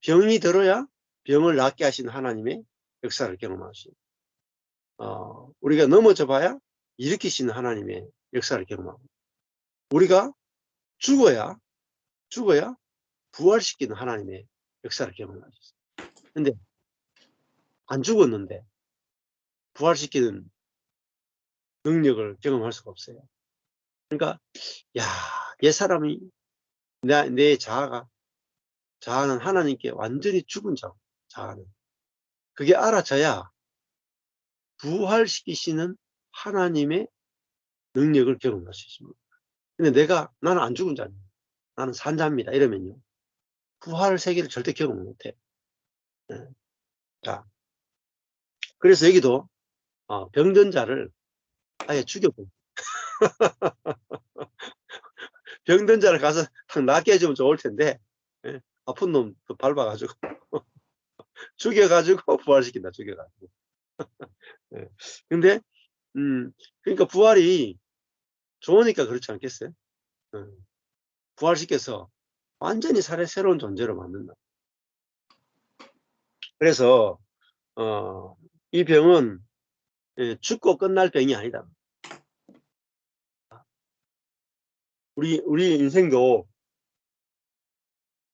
병이 들어야 병을 낫게 하신 하나님의 역사를 경험할 수 있습니다. 우리가 넘어져 봐야 일으키시는 하나님의 역사를 경험하고 우리가 죽어야 부활시키는 하나님의 역사를 경험할 수 있어요. 근데 안 죽었는데 부활시키는 능력을 경험할 수가 없어요. 그러니까 옛사람이 내 자아는 하나님께 완전히 죽은 자아는 그게 알아져야 부활시키시는 하나님의 능력을 경험할 수 있습니다. 근데 나는 안 죽은 자입니다. 나는 산 자입니다. 이러면요. 부활 세계를 절대 경험 못해. 자, 그래서 여기도 병든 자를 아예 죽여버려. 병든 자를 가서 탁 낫게 해주면 좋을 텐데 아픈 놈 밟아가지고 죽여가지고 부활시킨다. 죽여가지고. 근데 그러니까 부활이 좋으니까 그렇지 않겠어요? 부활시켜서 완전히 새로운 존재로 만든다. 그래서 이 병은 죽고 끝날 병이 아니다. 우리 인생도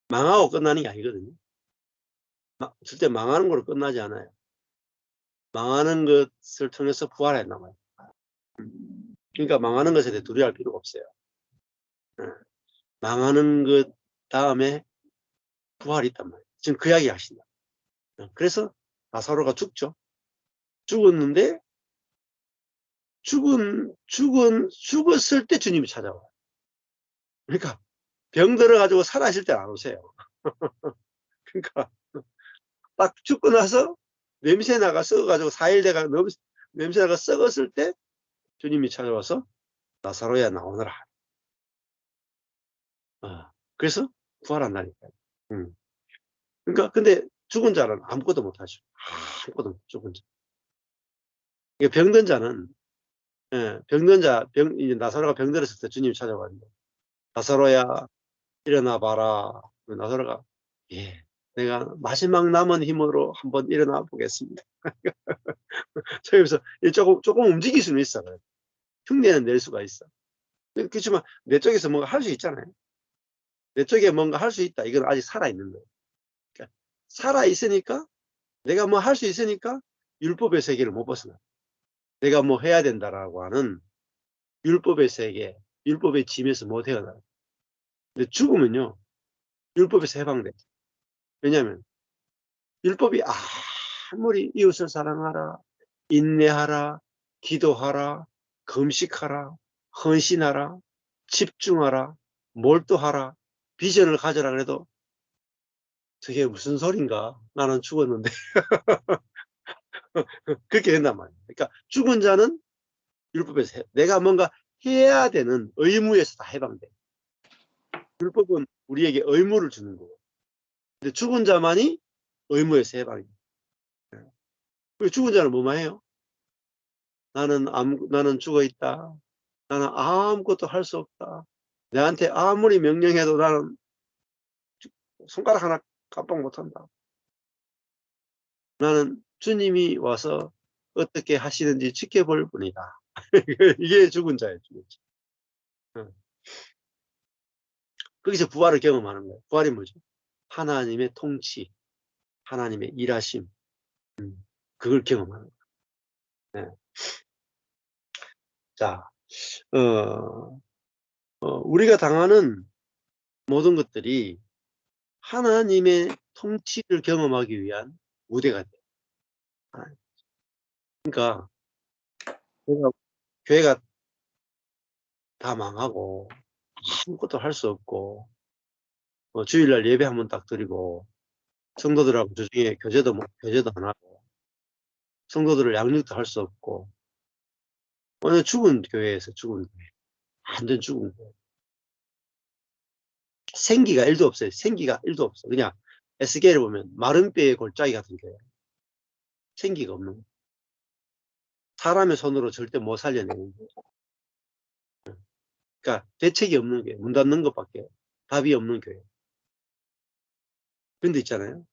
망하고 끝나는 게 아니거든요. 절대 망하는 걸로 끝나지 않아요. 망하는 것을 통해서 부활해 나와요. 그러니까 망하는 것에 대해 두려워할 필요가 없어요. 망하는 것 다음에 부활이 있단 말이에요. 지금 그 이야기 하신다. 그래서 나사로가 죽죠. 죽었는데 죽었을 때 주님이 찾아와요. 그러니까 병 들어가지고 살아있을 때 안 오세요. 그러니까 딱 죽고 나서 냄새나가 썩어가지고 4일 돼가 냄새나가 썩었을 때 주님이 찾아와서 나사로야 나오너라. 그래서 부활한다니까요. 그러니까 근데 죽은 자는 아무것도 못하죠. 아무것도 못 죽은 자. 병든 자는 이제 나사로가 병들었을 때 주님이 찾아왔는데 나사로야 일어나 봐라. 나사로가 내가 마지막 남은 힘으로 한번 일어나 보겠습니다. 그래서 조금 움직일 수는 있어. 흉내는 낼 수가 있어. 그렇지만 내 쪽에서 뭔가 할 수 있잖아요. 내 쪽에 뭔가 할 수 있다. 이건 아직 살아있는 거예요. 그러니까 살아있으니까 내가 뭐 할 수 있으니까 율법의 세계를 못 벗어나. 내가 뭐 해야 된다라고 하는 율법의 세계, 율법의 짐에서 못 헤어나요. 근데 죽으면요. 율법에서 해방돼. 왜냐하면 율법이 아무리 이웃을 사랑하라, 인내하라, 기도하라, 금식하라, 헌신하라, 집중하라, 몰두하라, 비전을 가져라 그래도 저게 무슨 소린가? 나는 죽었는데. 그렇게 된단 말이에요. 그러니까 죽은 자는 율법에서 내가 뭔가 해야 되는 의무에서 다 해방돼. 율법은 우리에게 의무를 주는 거고. 근데 죽은 자만이 의무에서 해방이. 죽은 자는 뭐만 해요? 나는 죽어 있다. 나는 아무것도 할 수 없다. 내한테 아무리 명령해도 나는 손가락 하나 깜빡 못한다. 나는 주님이 와서 어떻게 하시는지 지켜볼 뿐이다. 이게 죽은 자예요. 죽은 자. 거기서 부활을 경험하는 거예요. 부활이 뭐죠? 하나님의 통치, 하나님의 일하심, 그걸 경험하는 거예요. 네. 자, 우리가 당하는 모든 것들이 하나님의 통치를 경험하기 위한 무대가 돼요. 그러니까 교회가 다 망하고 아무것도 할 수 없고 주일날 예배 한 번 딱 드리고 성도들하고 주중에 교제도 안 하고 성도들을 양육도 할 수 없고 완전 죽은 교회에서 죽은 교회. 완전 죽은 교회. 생기가 1도 없어요. 생기가 1도 없어. 그냥 에스겔을 보면 마른 뼈의 골짜기 같은 교회. 생기가 없는 거예요. 사람의 손으로 절대 못 살려내는 거예요. 그러니까 대책이 없는 교회. 문 닫는 것밖에 답이 없는 교회. 그런데 있잖아요.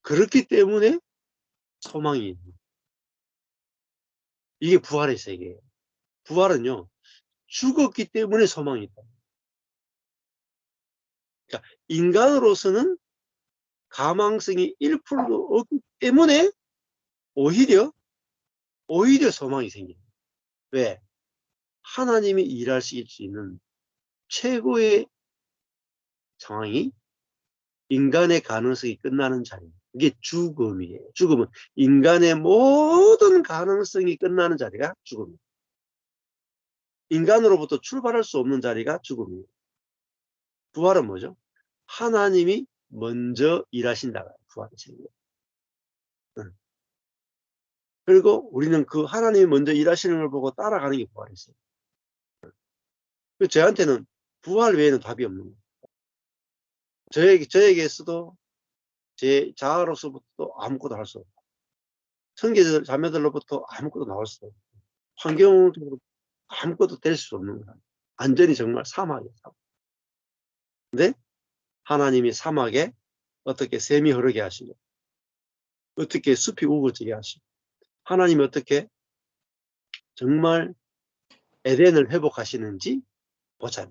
그렇기 때문에 소망이 있는 거예요. 이게 부활의 세계예요. 부활은요. 죽었기 때문에 소망이 있다. 그러니까 인간으로서는 가망성이 1%도 없기 때문에 오히려 소망이 생겨요. 왜? 하나님이 일할 수 있는 최고의 상황이 인간의 가능성이 끝나는 자리예요. 이게 죽음이에요. 죽음은 인간의 모든 가능성이 끝나는 자리가 죽음이에요. 인간으로부터 출발할 수 없는 자리가 죽음이에요. 부활은 뭐죠? 하나님이 먼저 일하신다. 부활의 세계예요. 그리고 우리는 그 하나님이 먼저 일하시는 걸 보고 따라가는 게 부활이었어요. 저한테는 부활 외에는 답이 없는 거예요. 저에게서도 제 자아로서부터 아무것도 할 수 없고, 형제 자매들로부터 아무것도 나올 수 없고, 환경으로 아무것도 될 수 없는 거예요. 완전히 정말 사막이에요. 근데 하나님이 사막에 어떻게 샘이 흐르게 하시고, 어떻게 숲이 우거지게 하시고, 하나님이 어떻게 정말 에덴을 회복하시는지 보자.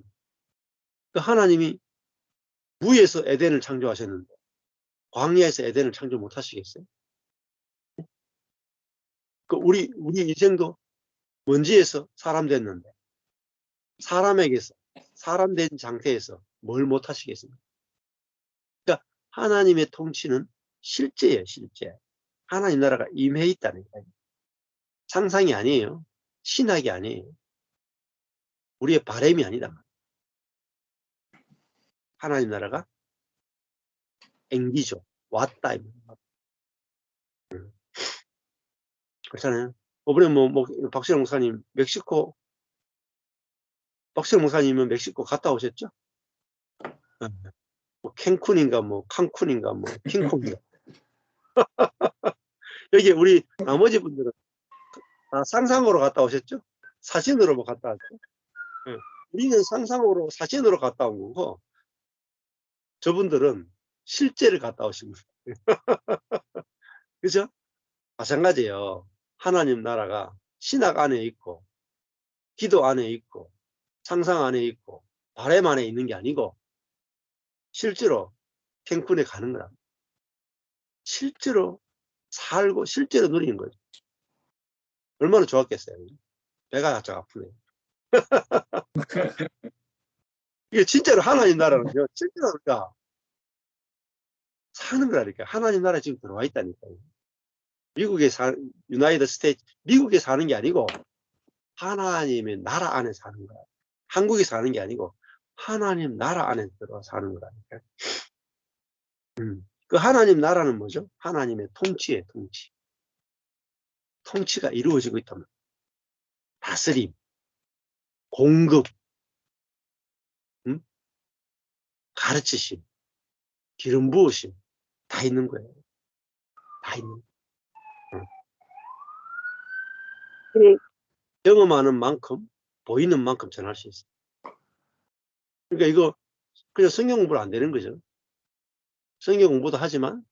그 하나님이 무에서 에덴을 창조하셨는데 광야에서 에덴을 창조 못 하시겠어요? 그 우리 인생도 먼지에서 사람 됐는데 사람에게서 사람 된 상태에서 뭘 못 하시겠습니까? 그러니까 하나님의 통치는 실제예요, 실제. 하나님 나라가 임해 있다는 거예요. 상상이 아니에요. 신학이 아니에요. 우리의 바람이 아니다. 하나님 나라가 앵기죠. 왔다. 그렇잖아요. 이번에 박수영 목사님 박수영 목사님은 멕시코 갔다 오셨죠? 캔쿤인가 칸쿤인가 킹콩인가. 여기 우리 나머지 분들은 다 상상으로 갔다 오셨죠? 사진으로 갔다 왔죠? 네. 우리는 상상으로 사진으로 갔다 온 거고 저분들은 실제를 갔다 오신 거예요. 그죠? 마찬가지예요. 하나님 나라가 신학 안에 있고 기도 안에 있고 상상 안에 있고 바람 안에 있는 게 아니고 실제로 캔쿤에 가는 거라. 실제로 살고 실제로 누리는 거죠. 얼마나 좋았겠어요. 배가 살짝 아프네요. 이게 진짜로 하나님 나라는요. 실제로 그러니까 사는 거라니까. 하나님 나라에 지금 들어와 있다니까요. 유나이티드 스테이트, 미국에 사는 게 아니고 하나님의 나라 안에 사는 거야. 한국에 사는 게 아니고 하나님 나라 안에 들어와 사는 거라니까. 그 하나님 나라는 뭐죠? 하나님의 통치예요, 통치. 통치가 이루어지고 있다면 다스림, 공급, 가르치심, 기름 부으심 다 있는 거예요. 다 있는 거예요. 경험하는 만큼 보이는 만큼 전할 수 있어요. 그러니까 이거 그냥 성경 공부를 안 되는 거죠. 성경 공부도 하지만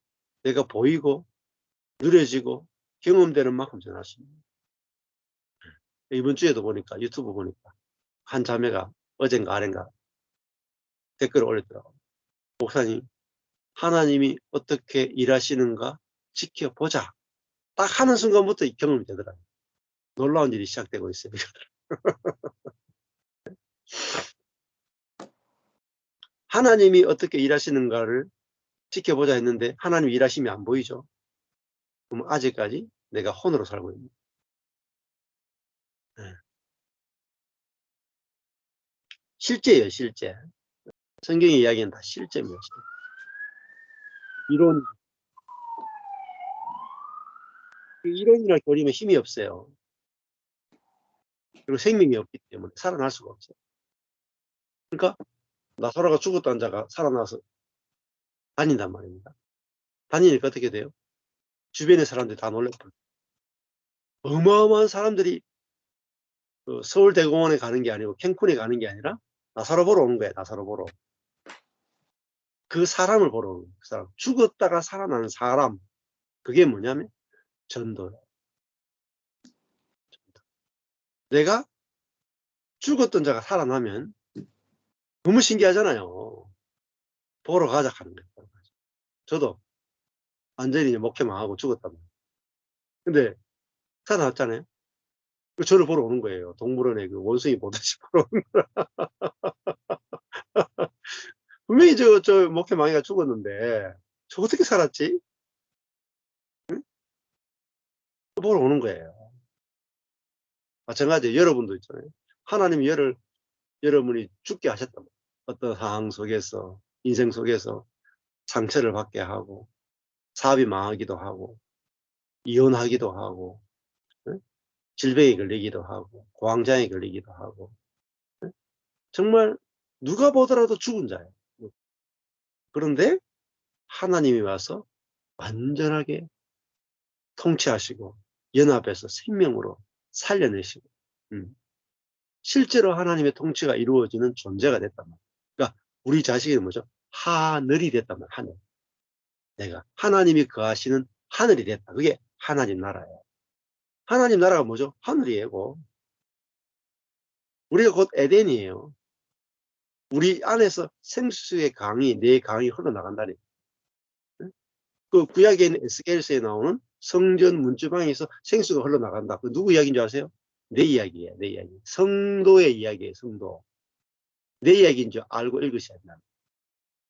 내가 보이고 누려지고 경험되는 만큼 전할 수 있는 거예요. 이번 주에도 보니까 유튜브 보니까 한 자매가 어젠가 아ren가 댓글을 올렸더라고요. 목사님, 하나님이 어떻게 일하시는가 지켜보자. 딱 하는 순간부터 경험이 되더라고요. 놀라운 일이 시작되고 있어요. 하나님이 어떻게 일하시는가를 지켜보자 했는데 하나님 일하심이 안 보이죠. 그럼 아직까지 내가 혼으로 살고 있는 거예요. 실제예요, 실제. 성경의 이야기는 다 실제입니다. 이론. 이론이나 교리면 힘이 없어요. 그리고 생명이 없기 때문에 살아날 수가 없어요. 그러니까 나사로가 죽었다는 자가 살아나서 다닌단 말입니다. 다니니까 어떻게 돼요? 주변의 사람들이 다 놀랬고 어마어마한 사람들이 서울대공원에 가는 게 아니고 캔쿤에 가는 게 아니라 나사로 보러 오는 거예요. 나사로 보러. 그 사람을 보러 오는 거예요. 그 사람. 죽었다가 살아나는 사람. 그게 뭐냐면 전도예요. 내가 죽었던 자가 살아나면 너무 신기하잖아요. 보러 가자 하는 거예요. 저도 완전히 목회 망하고 죽었단 말이에요. 근데 살아났잖아요. 저를 보러 오는 거예요. 동물원에 그 원숭이 보듯이 보러 오는 거야. 분명히 저 목회 망해가 죽었는데 저 어떻게 살았지? 응? 보러 오는 거예요. 마찬가지로 여러분도 있잖아요. 하나님이 여러분이 죽게 하셨단 말이에요. 어떤 상황 속에서 인생 속에서 상처를 받게 하고 사업이 망하기도 하고 이혼하기도 하고 응? 질병에 걸리기도 하고 고황장애 걸리기도 하고 응? 정말 누가 보더라도 죽은 자예요. 그런데 하나님이 와서 완전하게 통치하시고 연합해서 생명으로 살려내시고 실제로 하나님의 통치가 이루어지는 존재가 됐단 말이에요. 그러니까 우리 자식이 뭐죠? 하늘이 됐단 말이에요. 하늘. 내가 하나님이 거하시는 하늘이 됐다. 그게 하나님 나라예요. 하나님 나라가 뭐죠? 하늘이에요. 우리가 곧 에덴이에요. 우리 안에서 생수의 강이, 내 강이 흘러나간다니. 그 구약에 있는 에스겔서에 나오는 성전 문주방에서 생수가 흘러나간다. 그 누구 이야기인 줄 아세요? 내 이야기예요. 내 이야기. 성도의 이야기예요. 성도. 내 이야기인 줄 알고 읽으셔야 된다.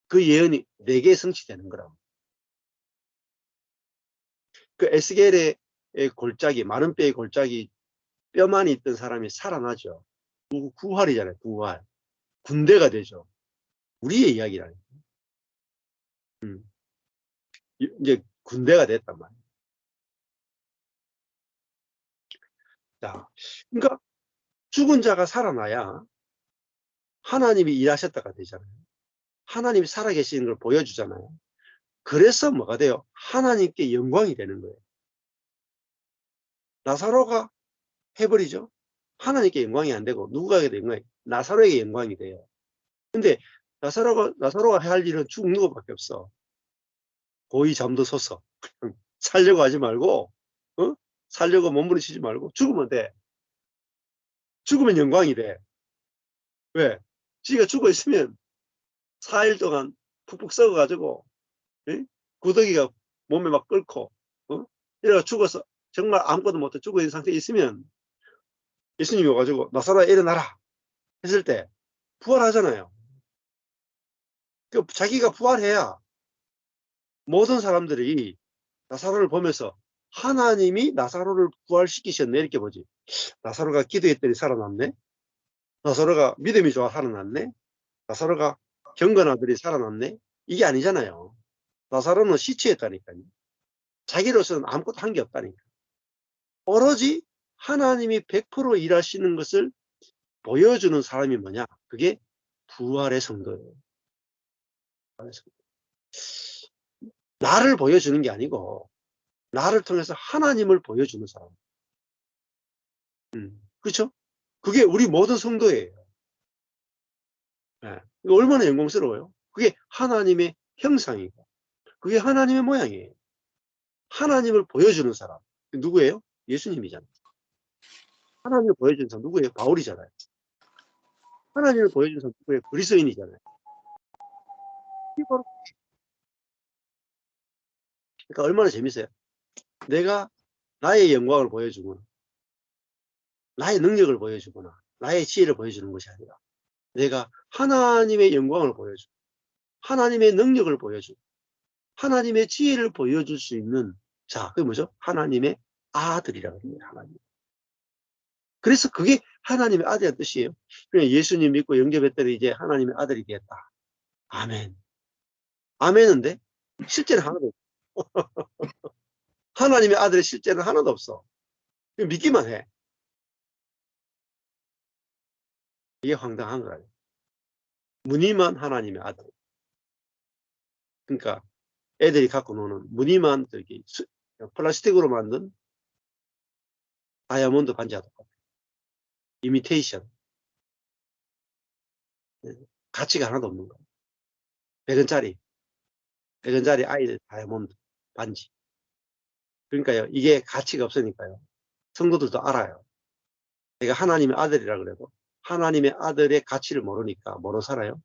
그 예언이 내게 성취되는 거라고. 그 에스겔의 골짜기, 마른 뼈의 골짜기, 뼈만 있던 사람이 살아나죠. 구활이잖아요. 구활. 군대가 되죠. 우리의 이야기라니까. 이제 군대가 됐단 말이에요. 자, 그러니까 죽은 자가 살아나야 하나님이 일하셨다가 되잖아요. 하나님이 살아계시는 걸 보여주잖아요. 그래서 뭐가 돼요? 하나님께 영광이 되는 거예요. 나사로가 해버리죠. 하나님께 영광이 안 되고 누구에게 영광이? 나사로에게 영광이 돼요. 근데 나사로가 할 일은 죽는 것밖에 없어. 고이 잠들어서 살려고 하지 말고, 살려고 몸부림치지 말고 죽으면 돼. 죽으면 영광이 돼. 왜? 지가 죽어 있으면 4일 동안 푹푹 썩어가지고 구더기가 몸에 막 끓고 이래가 죽어서 정말 아무것도 못해 죽어 있는 상태에 있으면 예수님이 와가지고 나사로야 일어나라 했을 때 부활하잖아요. 자기가 부활해야 모든 사람들이 나사로를 보면서 하나님이 나사로를 부활시키셨네 이렇게 보지. 나사로가 기도했더니 살아났네. 나사로가 믿음이 좋아 살아났네. 나사로가 경건아들이 살아났네. 이게 아니잖아요. 나사로는 시체였다니까요. 자기로서는 아무것도 한 게 없다니까. 오로지 하나님이 100% 일하시는 것을 보여주는 사람이 뭐냐? 그게 부활의 성도예요. 나를 보여주는 게 아니고 나를 통해서 하나님을 보여주는 사람. 그렇죠? 그게 우리 모든 성도예요. 네. 얼마나 영광스러워요? 그게 하나님의 형상이고 그게 하나님의 모양이에요. 하나님을 보여주는 사람. 누구예요? 예수님이잖아요. 하나님을 보여주는 사람 누구예요? 바울이잖아요. 하나님을 보여주는 사람 누구예요? 그리스도인이잖아요. 이게 바로 그러니까 얼마나 재밌어요. 내가 나의 영광을 보여주거나 나의 능력을 보여주거나 나의 지혜를 보여주는 것이 아니라 내가 하나님의 영광을 보여주고 하나님의 능력을 보여주고 하나님의 지혜를 보여줄 수 있는 자, 그게 뭐죠? 하나님의 아들이라고 합니다. 하나님. 그래서 그게 하나님의 아들이라는 뜻이에요. 그러니까 예수님 믿고 영접했더니 이제 하나님의 아들이 되었다. 아멘. 아멘인데 실제는 하나도 없어. 하나님의 아들의 실제는 하나도 없어. 믿기만 해. 이게 황당한 거예요. 무늬만 하나님의 아들. 그러니까 애들이 갖고 노는 무늬만 저기 플라스틱으로 만든 다이아몬드 반지하고 똑같아요. 이미테이션. 가치가 하나도 없는 거예요. 100원짜리 아이들 다이아몬드 반지. 그러니까요, 이게 가치가 없으니까요. 성도들도 알아요. 내가 하나님의 아들이라 그래도 하나님의 아들의 가치를 모르니까 뭐로 살아요?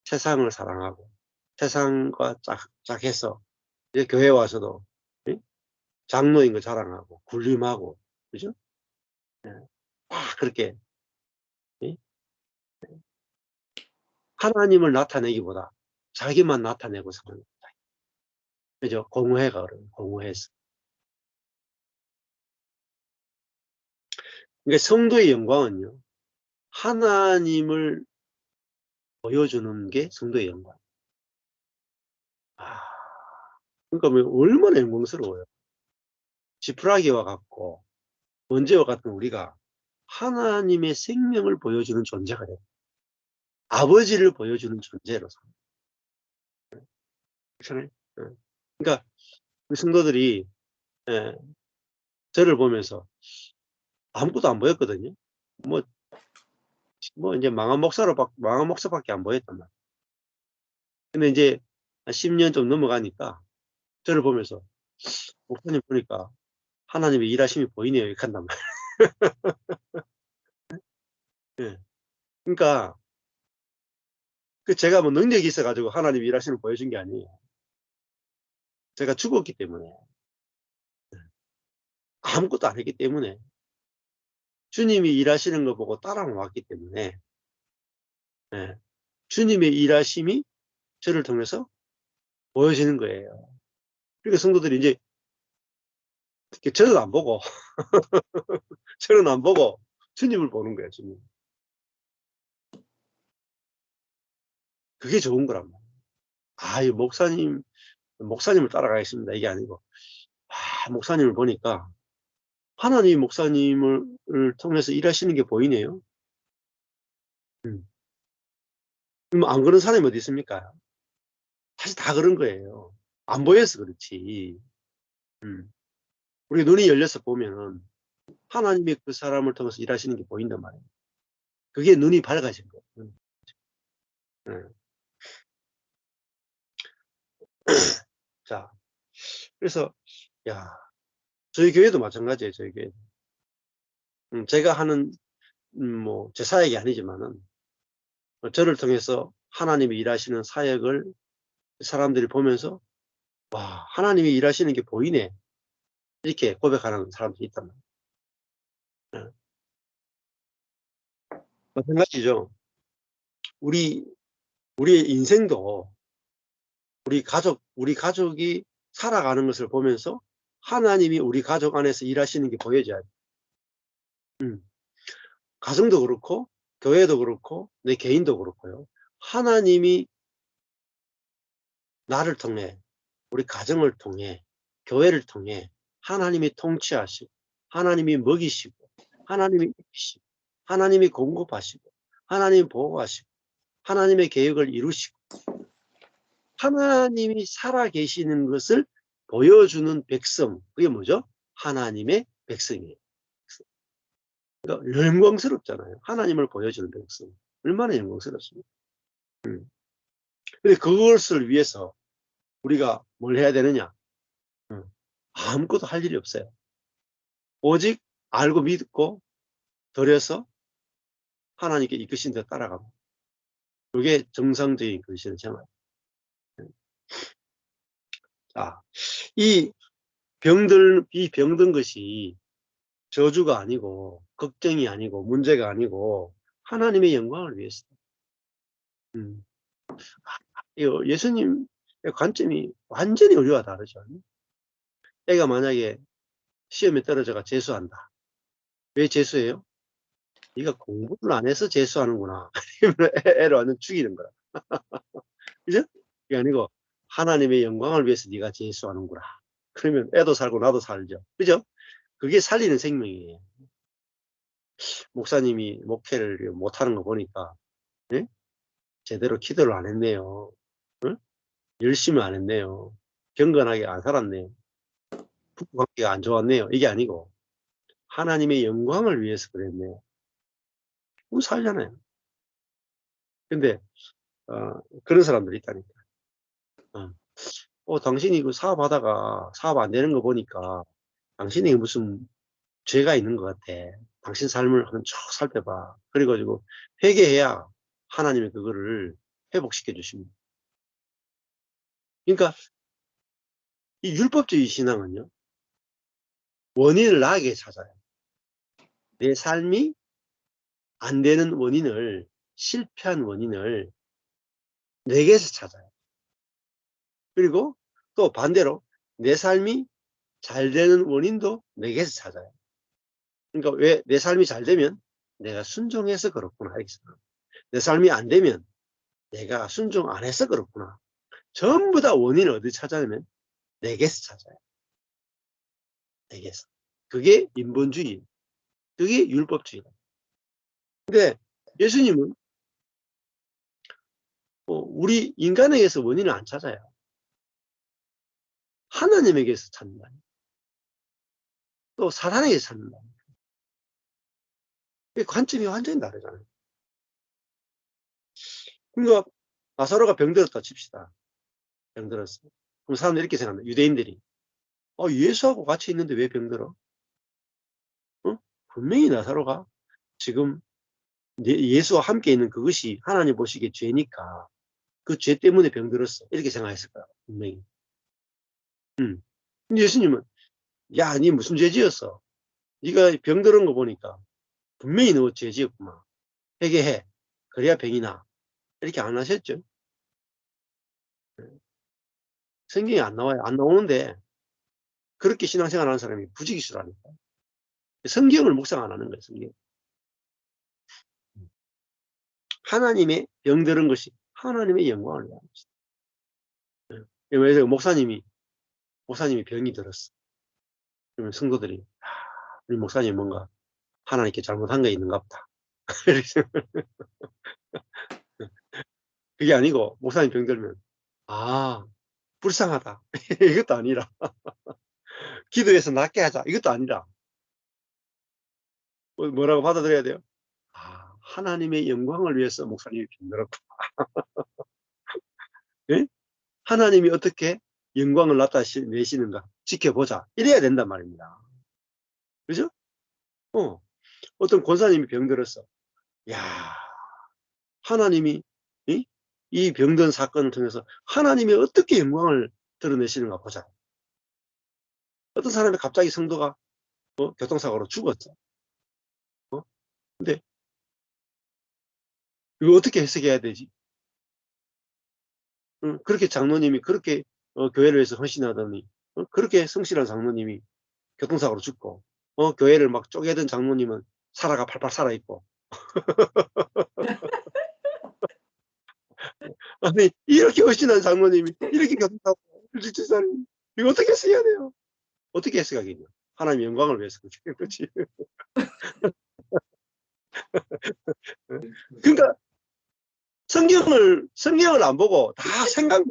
세상을 사랑하고 세상과 짝해서 이제 교회 와서도 장로인 거 자랑하고 굴림하고 그죠? 그렇게 하나님을 나타내기보다 자기만 나타내고 사는 거다. 그죠? 공허해가 어려워요. 공허해서. 그러니까 성도의 영광은요, 하나님을 보여주는 게 성도의 영광. 그러니까 얼마나 영광스러워요. 지푸라기와 같고 번제와 같은 우리가 하나님의 생명을 보여주는 존재가 돼요. 아버지를 보여주는 존재로서. 그렇잖아요. 그러니까 우리 성도들이 저를 보면서 아무것도 안 보였거든요. 뭐 이제 망한 목사밖에 안 보였단 말이에요. 근데 이제 10년 좀 넘어가니까 저를 보면서 목사님 보니까 하나님의 일하심이 보이네요. 이렇게 한단 말이에요. 네. 그러니까 제가 뭐 능력이 있어가지고 하나님 일하심을 보여준 게 아니에요. 제가 죽었기 때문에, 아무것도 안 했기 때문에, 주님이 일하시는 거 보고 따라만 왔기 때문에, 주님의 일하심이 저를 통해서 보여지는 거예요. 그러니까 성도들이 이제 저는 안 보고 저는 안 보고 주님을 보는 거예요. 주님. 그게 좋은 거란 말이에요. 이 목사님을 따라가겠습니다. 이게 아니고, 목사님을 보니까 하나님이 목사님을 통해서 일하시는 게 보이네요. 그럼 안 그런 사람이 어디 있습니까? 사실 다 그런 거예요. 안 보여서 그렇지. 우리 눈이 열려서 보면은 하나님이 그 사람을 통해서 일하시는 게 보인단 말이에요. 그게 눈이 밝아진 거예요. 자, 그래서 저희 교회도 마찬가지예요. 저희 교회. 제가 하는 뭐 제 사역이 아니지만은 저를 통해서 하나님이 일하시는 사역을 사람들이 보면서 와, 하나님이 일하시는 게 보이네. 이렇게 고백하는 사람들이 있단 말이에요. 마찬가지죠. 우리의 인생도 우리 가족이 살아가는 것을 보면서 하나님이 우리 가족 안에서 일하시는 게 보여져야 돼. 가정도 그렇고 교회도 그렇고 내 개인도 그렇고요. 하나님이 나를 통해, 우리 가정을 통해, 교회를 통해 하나님이 통치하시고, 하나님이 먹이시고, 하나님이 입히시고, 하나님이 공급하시고, 하나님이 보호하시고, 하나님의 계획을 이루시고, 하나님이 살아계시는 것을 보여주는 백성. 그게 뭐죠? 하나님의 백성이에요. 그러니까 영광스럽잖아요. 하나님을 보여주는 백성. 얼마나 영광스럽습니까? 근데 그것을 위해서 우리가 뭘 해야 되느냐? 아무것도 할 일이 없어요. 오직 알고 믿고 드려서 하나님께 이끄신 데 따라가고. 그게 정상적인 그리스도의 생활. 자, 이 병든 것이 저주가 아니고 걱정이 아니고 문제가 아니고 하나님의 영광을 위해서. 예수님의 관점이 완전히 우리와 다르죠. 애가 만약에 시험에 떨어져가 재수한다. 왜 재수해요? 네가 공부를 안 해서 재수하는구나. 이러면 애를 완전 죽이는 거야. 그죠? 그게 아니고 하나님의 영광을 위해서 네가 재수하는구나. 그러면 애도 살고 나도 살죠. 그죠? 그게 살리는 생명이에요. 목사님이 목회를 못하는 거 보니까 예? 제대로 기도를 안 했네요. 응? 열심히 안 했네요. 경건하게 안 살았네요. 부부관계가 안 좋았네요. 이게 아니고 하나님의 영광을 위해서 그랬네요. 그럼 살잖아요. 근데 그런 사람들이 있다니까. 당신이 그 사업하다가 사업 안 되는 거 보니까 당신이 무슨 죄가 있는 것 같아. 당신 삶을 한번 쭉 살펴봐. 그래가지고 회개해야 하나님이 그거를 회복시켜 주십니다. 그러니까 이 율법주의 신앙은요, 원인을 나에게 찾아요. 내 삶이 안 되는 원인을, 실패한 원인을 내게서 찾아요. 그리고 또 반대로 내 삶이 잘 되는 원인도 내게서 찾아요. 그러니까 왜 내 삶이 잘 되면 내가 순종해서 그렇구나. 내 삶이 안 되면 내가 순종 안 해서 그렇구나. 전부 다 원인을 어디 찾아내면 내게서 찾아요. 내게서. 그게 인본주의. 그게 율법주의. 근데 예수님은 우리 인간에게서 원인을 안 찾아요. 하나님에게서 찾는다. 또 사단에게서 찾는다. 관점이 완전히 다르잖아요. 그러니까 나사로가 병들었다 칩시다. 병들었어. 그럼 사람들이 이렇게 생각합니다. 유대인들이. 예수하고 같이 있는데 왜 병들어? 분명히 나사로가 지금 예수와 함께 있는 그것이 하나님 보시기에 죄니까 그 죄 때문에 병들었어. 이렇게 생각했을 거야. 분명히. 근데 예수님은 야, 니 무슨 죄 지었어? 네가 병들은 거 보니까 분명히 너 죄 지었구만. 회개해. 그래야 병이 나. 이렇게 안 하셨죠? 성경이 안 나와요. 안 나오는데 그렇게 신앙생활 하는 사람이 부지기수라니까. 성경을 묵상 안 하는 거예요. 성경. 하나님의 병들은 것이 하나님의 영광을 위한 것이다. 그래서 목사님이 병이 들었어. 그러면 성도들이 우리 목사님 뭔가 하나님께 잘못한 게 있는가 보다. 그게 아니고 목사님 병들면 불쌍하다. 이것도 아니라 기도해서 낫게 하자. 이것도 아니라 뭐라고 받아들여야 돼요? 하나님의 영광을 위해서 목사님이 병들었고 예? 하나님이 어떻게 영광을 나타내시는가 지켜보자. 이래야 된단 말입니다. 그죠? 어떤 권사님이 병들었어. 야, 하나님이 이 병든 사건을 통해서 하나님이 어떻게 영광을 드러내시는가 보자. 어떤 사람이 갑자기 성도가 교통사고로 죽었죠. 근데 이거 어떻게 해석해야 되지? 그렇게 장로님이 그렇게 교회를 위해서 헌신하더니 그렇게 성실한 장로님이 교통사고로 죽고 교회를 막 쪼개던 장로님은 살아가 팔팔 살아있고 아니 이렇게 헌신한 장로님이 이렇게 교통사고로 일찍 이거 어떻게 해석해야 돼요? 어떻게 해석하겠냐? 하나님 영광을 위해서 그렇지. 그러니까 성경을 안 보고 다 생각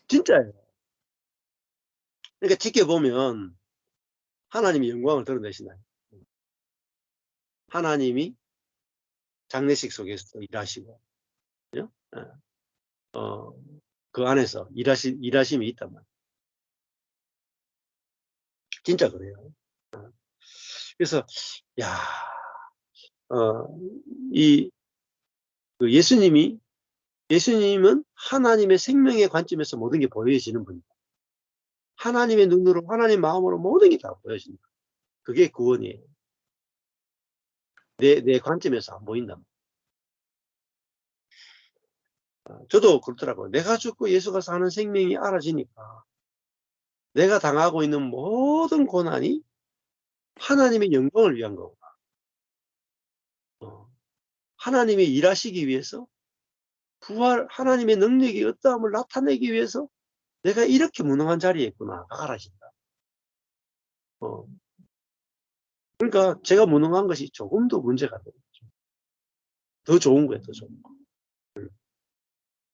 진짜예요. 그러니까 지켜보면 하나님이 영광을 드러내시나요? 하나님이 장례식 속에서 일하시고, 그죠? 그 안에서 일하심이 있단 말이에요. 진짜 그래요. 그래서, 야, 예수님은 하나님의 생명의 관점에서 모든 게 보여지는 분이다. 하나님의 눈으로, 하나님의 마음으로 모든 게 다 보여진다. 그게 구원이에요. 내 관점에서 안 보인단 말이에요. 저도 그렇더라고요. 내가 죽고 예수가 사는 생명이 알아지니까 내가 당하고 있는 모든 고난이 하나님의 영광을 위한 거구나. 하나님이 일하시기 위해서 하나님의 능력이 어떠함을 나타내기 위해서 내가 이렇게 무능한 자리에 있구나. 알아진다. 그러니까 제가 무능한 것이 조금 더 문제가 되는 거죠. 더 좋은 거예요, 더 좋은 거.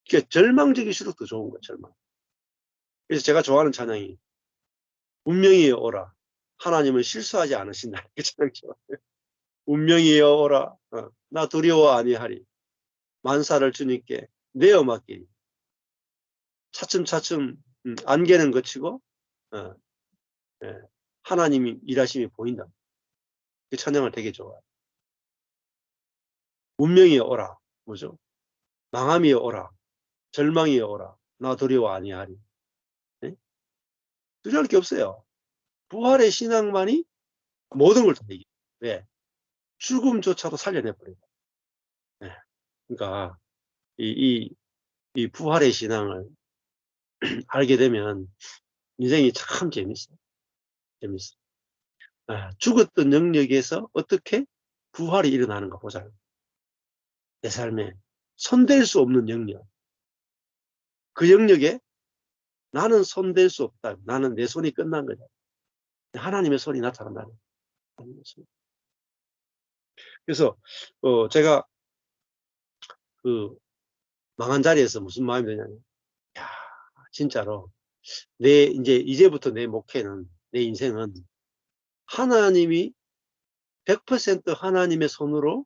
그러니까 절망적일수록 더 좋은 거예요, 절망. 그래서 제가 좋아하는 찬양이 운명이 오라. 하나님은 실수하지 않으신다. 그 찬양 좋아해요. 운명이 오라. 나 두려워 아니하리. 만사를 주님께 내어 맡기리. 차츰차츰 안개는 거치고 예, 하나님이 일하심이 보인다. 그 찬양을 되게 좋아해요. 운명이 오라. 뭐죠? 망함이 오라. 절망이 오라. 나 두려워 아니하리. 네? 두려울 게 없어요. 부활의 신앙만이 모든 걸 다 이겨. 왜? 죽음조차도 살려내버려요. 네. 그러니까 이 부활의 신앙을 알게 되면 인생이 참 재밌어요. 재밌어요. 죽었던 영역에서 어떻게 부활이 일어나는가 보자. 내 삶에 손댈 수 없는 영역. 그 영역에 나는 손댈 수 없다. 나는 내 손이 끝난 거다. 하나님의 손이 나타난다는 거예요. 그래서 제가 그 망한 자리에서 무슨 마음이 드냐면, 야, 진짜로 이제부터 내 목회는, 내 인생은 하나님이 100% 하나님의 손으로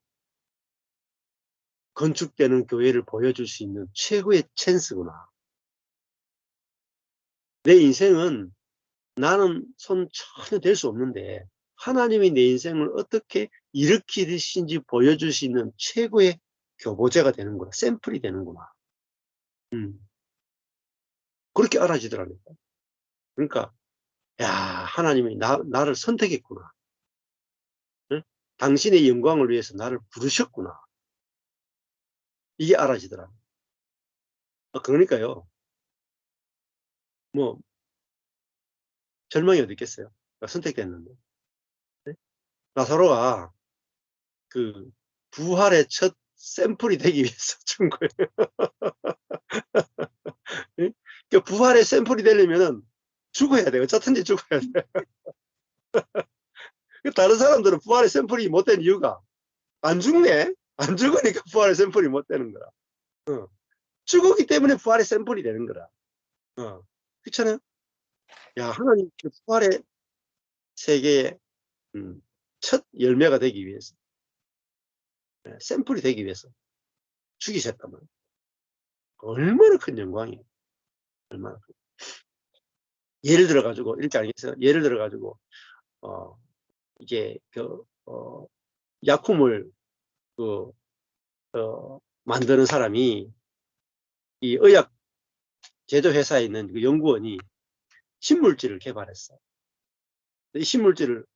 건축되는 교회를 보여줄 수 있는 최고의 찬스구나. 내 인생은 나는 손 전혀 댈 수 없는데 하나님이 내 인생을 어떻게 일으키신지 보여줄 수 있는 최고의 교보제가 되는구나. 샘플이 되는구나. 그렇게 알아지더라니까. 그러니까 야, 하나님이 나를 선택했구나. 응? 당신의 영광을 위해서 나를 부르셨구나. 이게 알아지더라. 그러니까요. 뭐 절망이 어디 있겠어요. 선택됐는데. 네? 나사로가 그 부활의 첫 샘플이 되기 위해서 준 거예요. 네? 그러니까 부활의 샘플이 되려면은 죽어야 돼. 어쨌든지 죽어야 돼. 다른 사람들은 부활의 샘플이 못 된 이유가 안 죽네? 안 죽으니까 부활의 샘플이 못 되는 거라. 죽었기 때문에 부활의 샘플이 되는 거라. 그렇잖아요? 야, 하나님 그 부활의 세계의 첫 열매가 되기 위해서, 샘플이 되기 위해서 죽이셨단 말이에요. 얼마나 큰 영광이에요. 얼마나 큰. 예를 들어가지고, 이렇게 알겠어요? 예를 들어가지고, 이게, 약품을, 만드는 사람이, 이 의약 제조회사에 있는 그 연구원이 신물질을 개발했어. 이 신물질을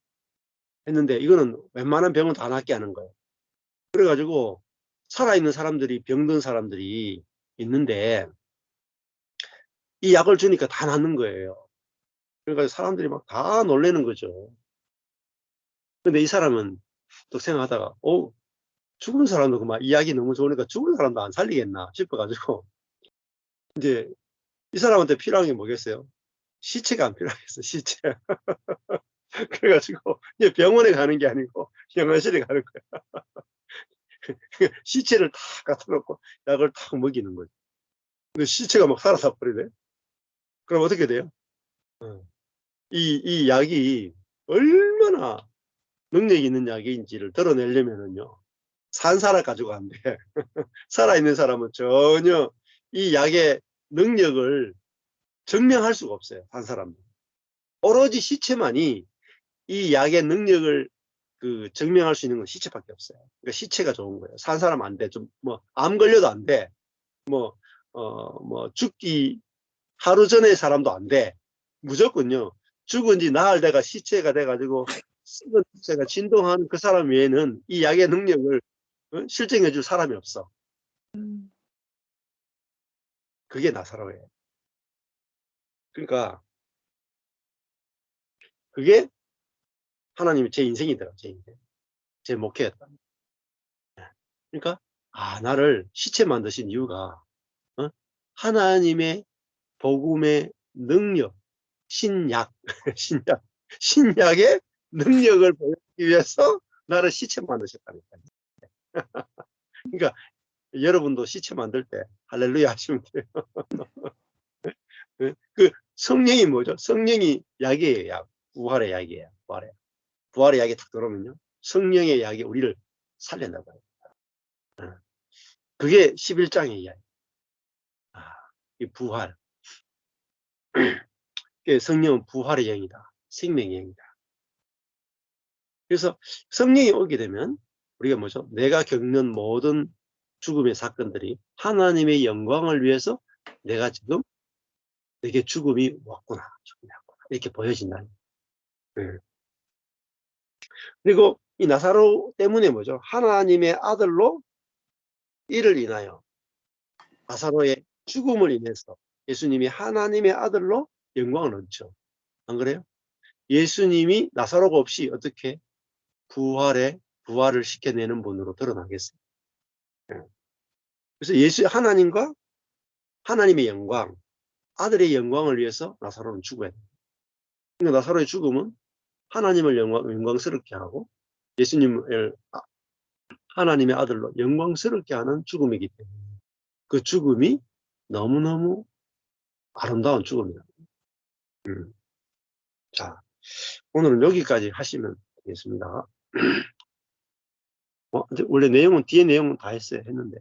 했는데, 이거는 웬만한 병은 다 낫게 하는 거예요. 그래가지고, 살아있는 사람들이, 병든 사람들이 있는데, 이 약을 주니까 다 낫는 거예요. 그러니까 사람들이 막 다 놀라는 거죠. 근데 이 사람은 또 생각하다가, 죽은 사람도 그만 이 약이 너무 좋으니까 죽은 사람도 안 살리겠나 싶어가지고, 이제 이 사람한테 필요한 게 뭐겠어요? 시체가 안 필요하겠어, 시체. 그래가지고, 이제 병원에 가는 게 아니고, 영화실에 가는 거야. 시체를 탁 갖다 놓고 약을 탁 먹이는 거죠. 근데 시체가 막 살아서 버리네. 그럼 어떻게 돼요? 이 약이 얼마나 능력이 있는 약인지를 드러내려면은요, 산 사람 가지고 안 돼. 살아있는 사람은 전혀 이 약의 능력을 증명할 수가 없어요. 산 사람은. 오로지 시체만이 이 약의 능력을 증명할 수 있는 건 시체밖에 없어요. 그러니까 시체가 좋은 거예요. 산 사람 안 돼. 암 걸려도 안 돼. 죽기 하루 전에 사람도 안 돼. 무조건요. 죽은 지 나흘 돼가 시체가 돼가지고 썩은 시체가 진동하는 그 사람 외에는 이 약의 능력을 실증해 줄 사람이 없어. 그게 나사로예요. 그러니까 그게 하나님이 제 인생이더라고요. 제 인생. 제 목회였다. 그러니까 나를 시체 만드신 이유가 하나님의 복음의 능력, 신약, 신약의 능력을 보여주기 위해서 나를 시체 만드셨다니까요. 그러니까 여러분도 시체 만들 때 할렐루야 하시면 돼요. 그 성령이 뭐죠? 성령이 약이에요. 약. 부활의 약이에요. 부활의 약이 탁 들어오면요. 성령의 약이 우리를 살린다고 해요. 그게 11장의 이야기. 이 부활. 성령은 부활의 영이다. 생명의 영이다. 그래서 성령이 오게 되면 우리가 뭐죠? 내가 겪는 모든 죽음의 사건들이 하나님의 영광을 위해서 내가 지금 내게 죽음이 왔구나. 이렇게 보여진다. 그리고 이 나사로 때문에 뭐죠? 하나님의 아들로 이를 인하여 나사로의 죽음을 인해서 예수님이 하나님의 아들로 영광을 얻죠. 안 그래요? 예수님이 나사로가 없이 어떻게 부활을 시켜내는 분으로 드러나겠어요. 그래서 하나님과 하나님의 영광, 아들의 영광을 위해서 나사로는 죽어야 돼요. 그러니까 나사로의 죽음은 하나님을 영광스럽게 하고 예수님을 하나님의 아들로 영광스럽게 하는 죽음이기 때문에 그 죽음이 너무너무 아름다운 죽음이다. 자, 오늘은 여기까지 하시면 되겠습니다. 원래 뒤에 내용은 다 했는데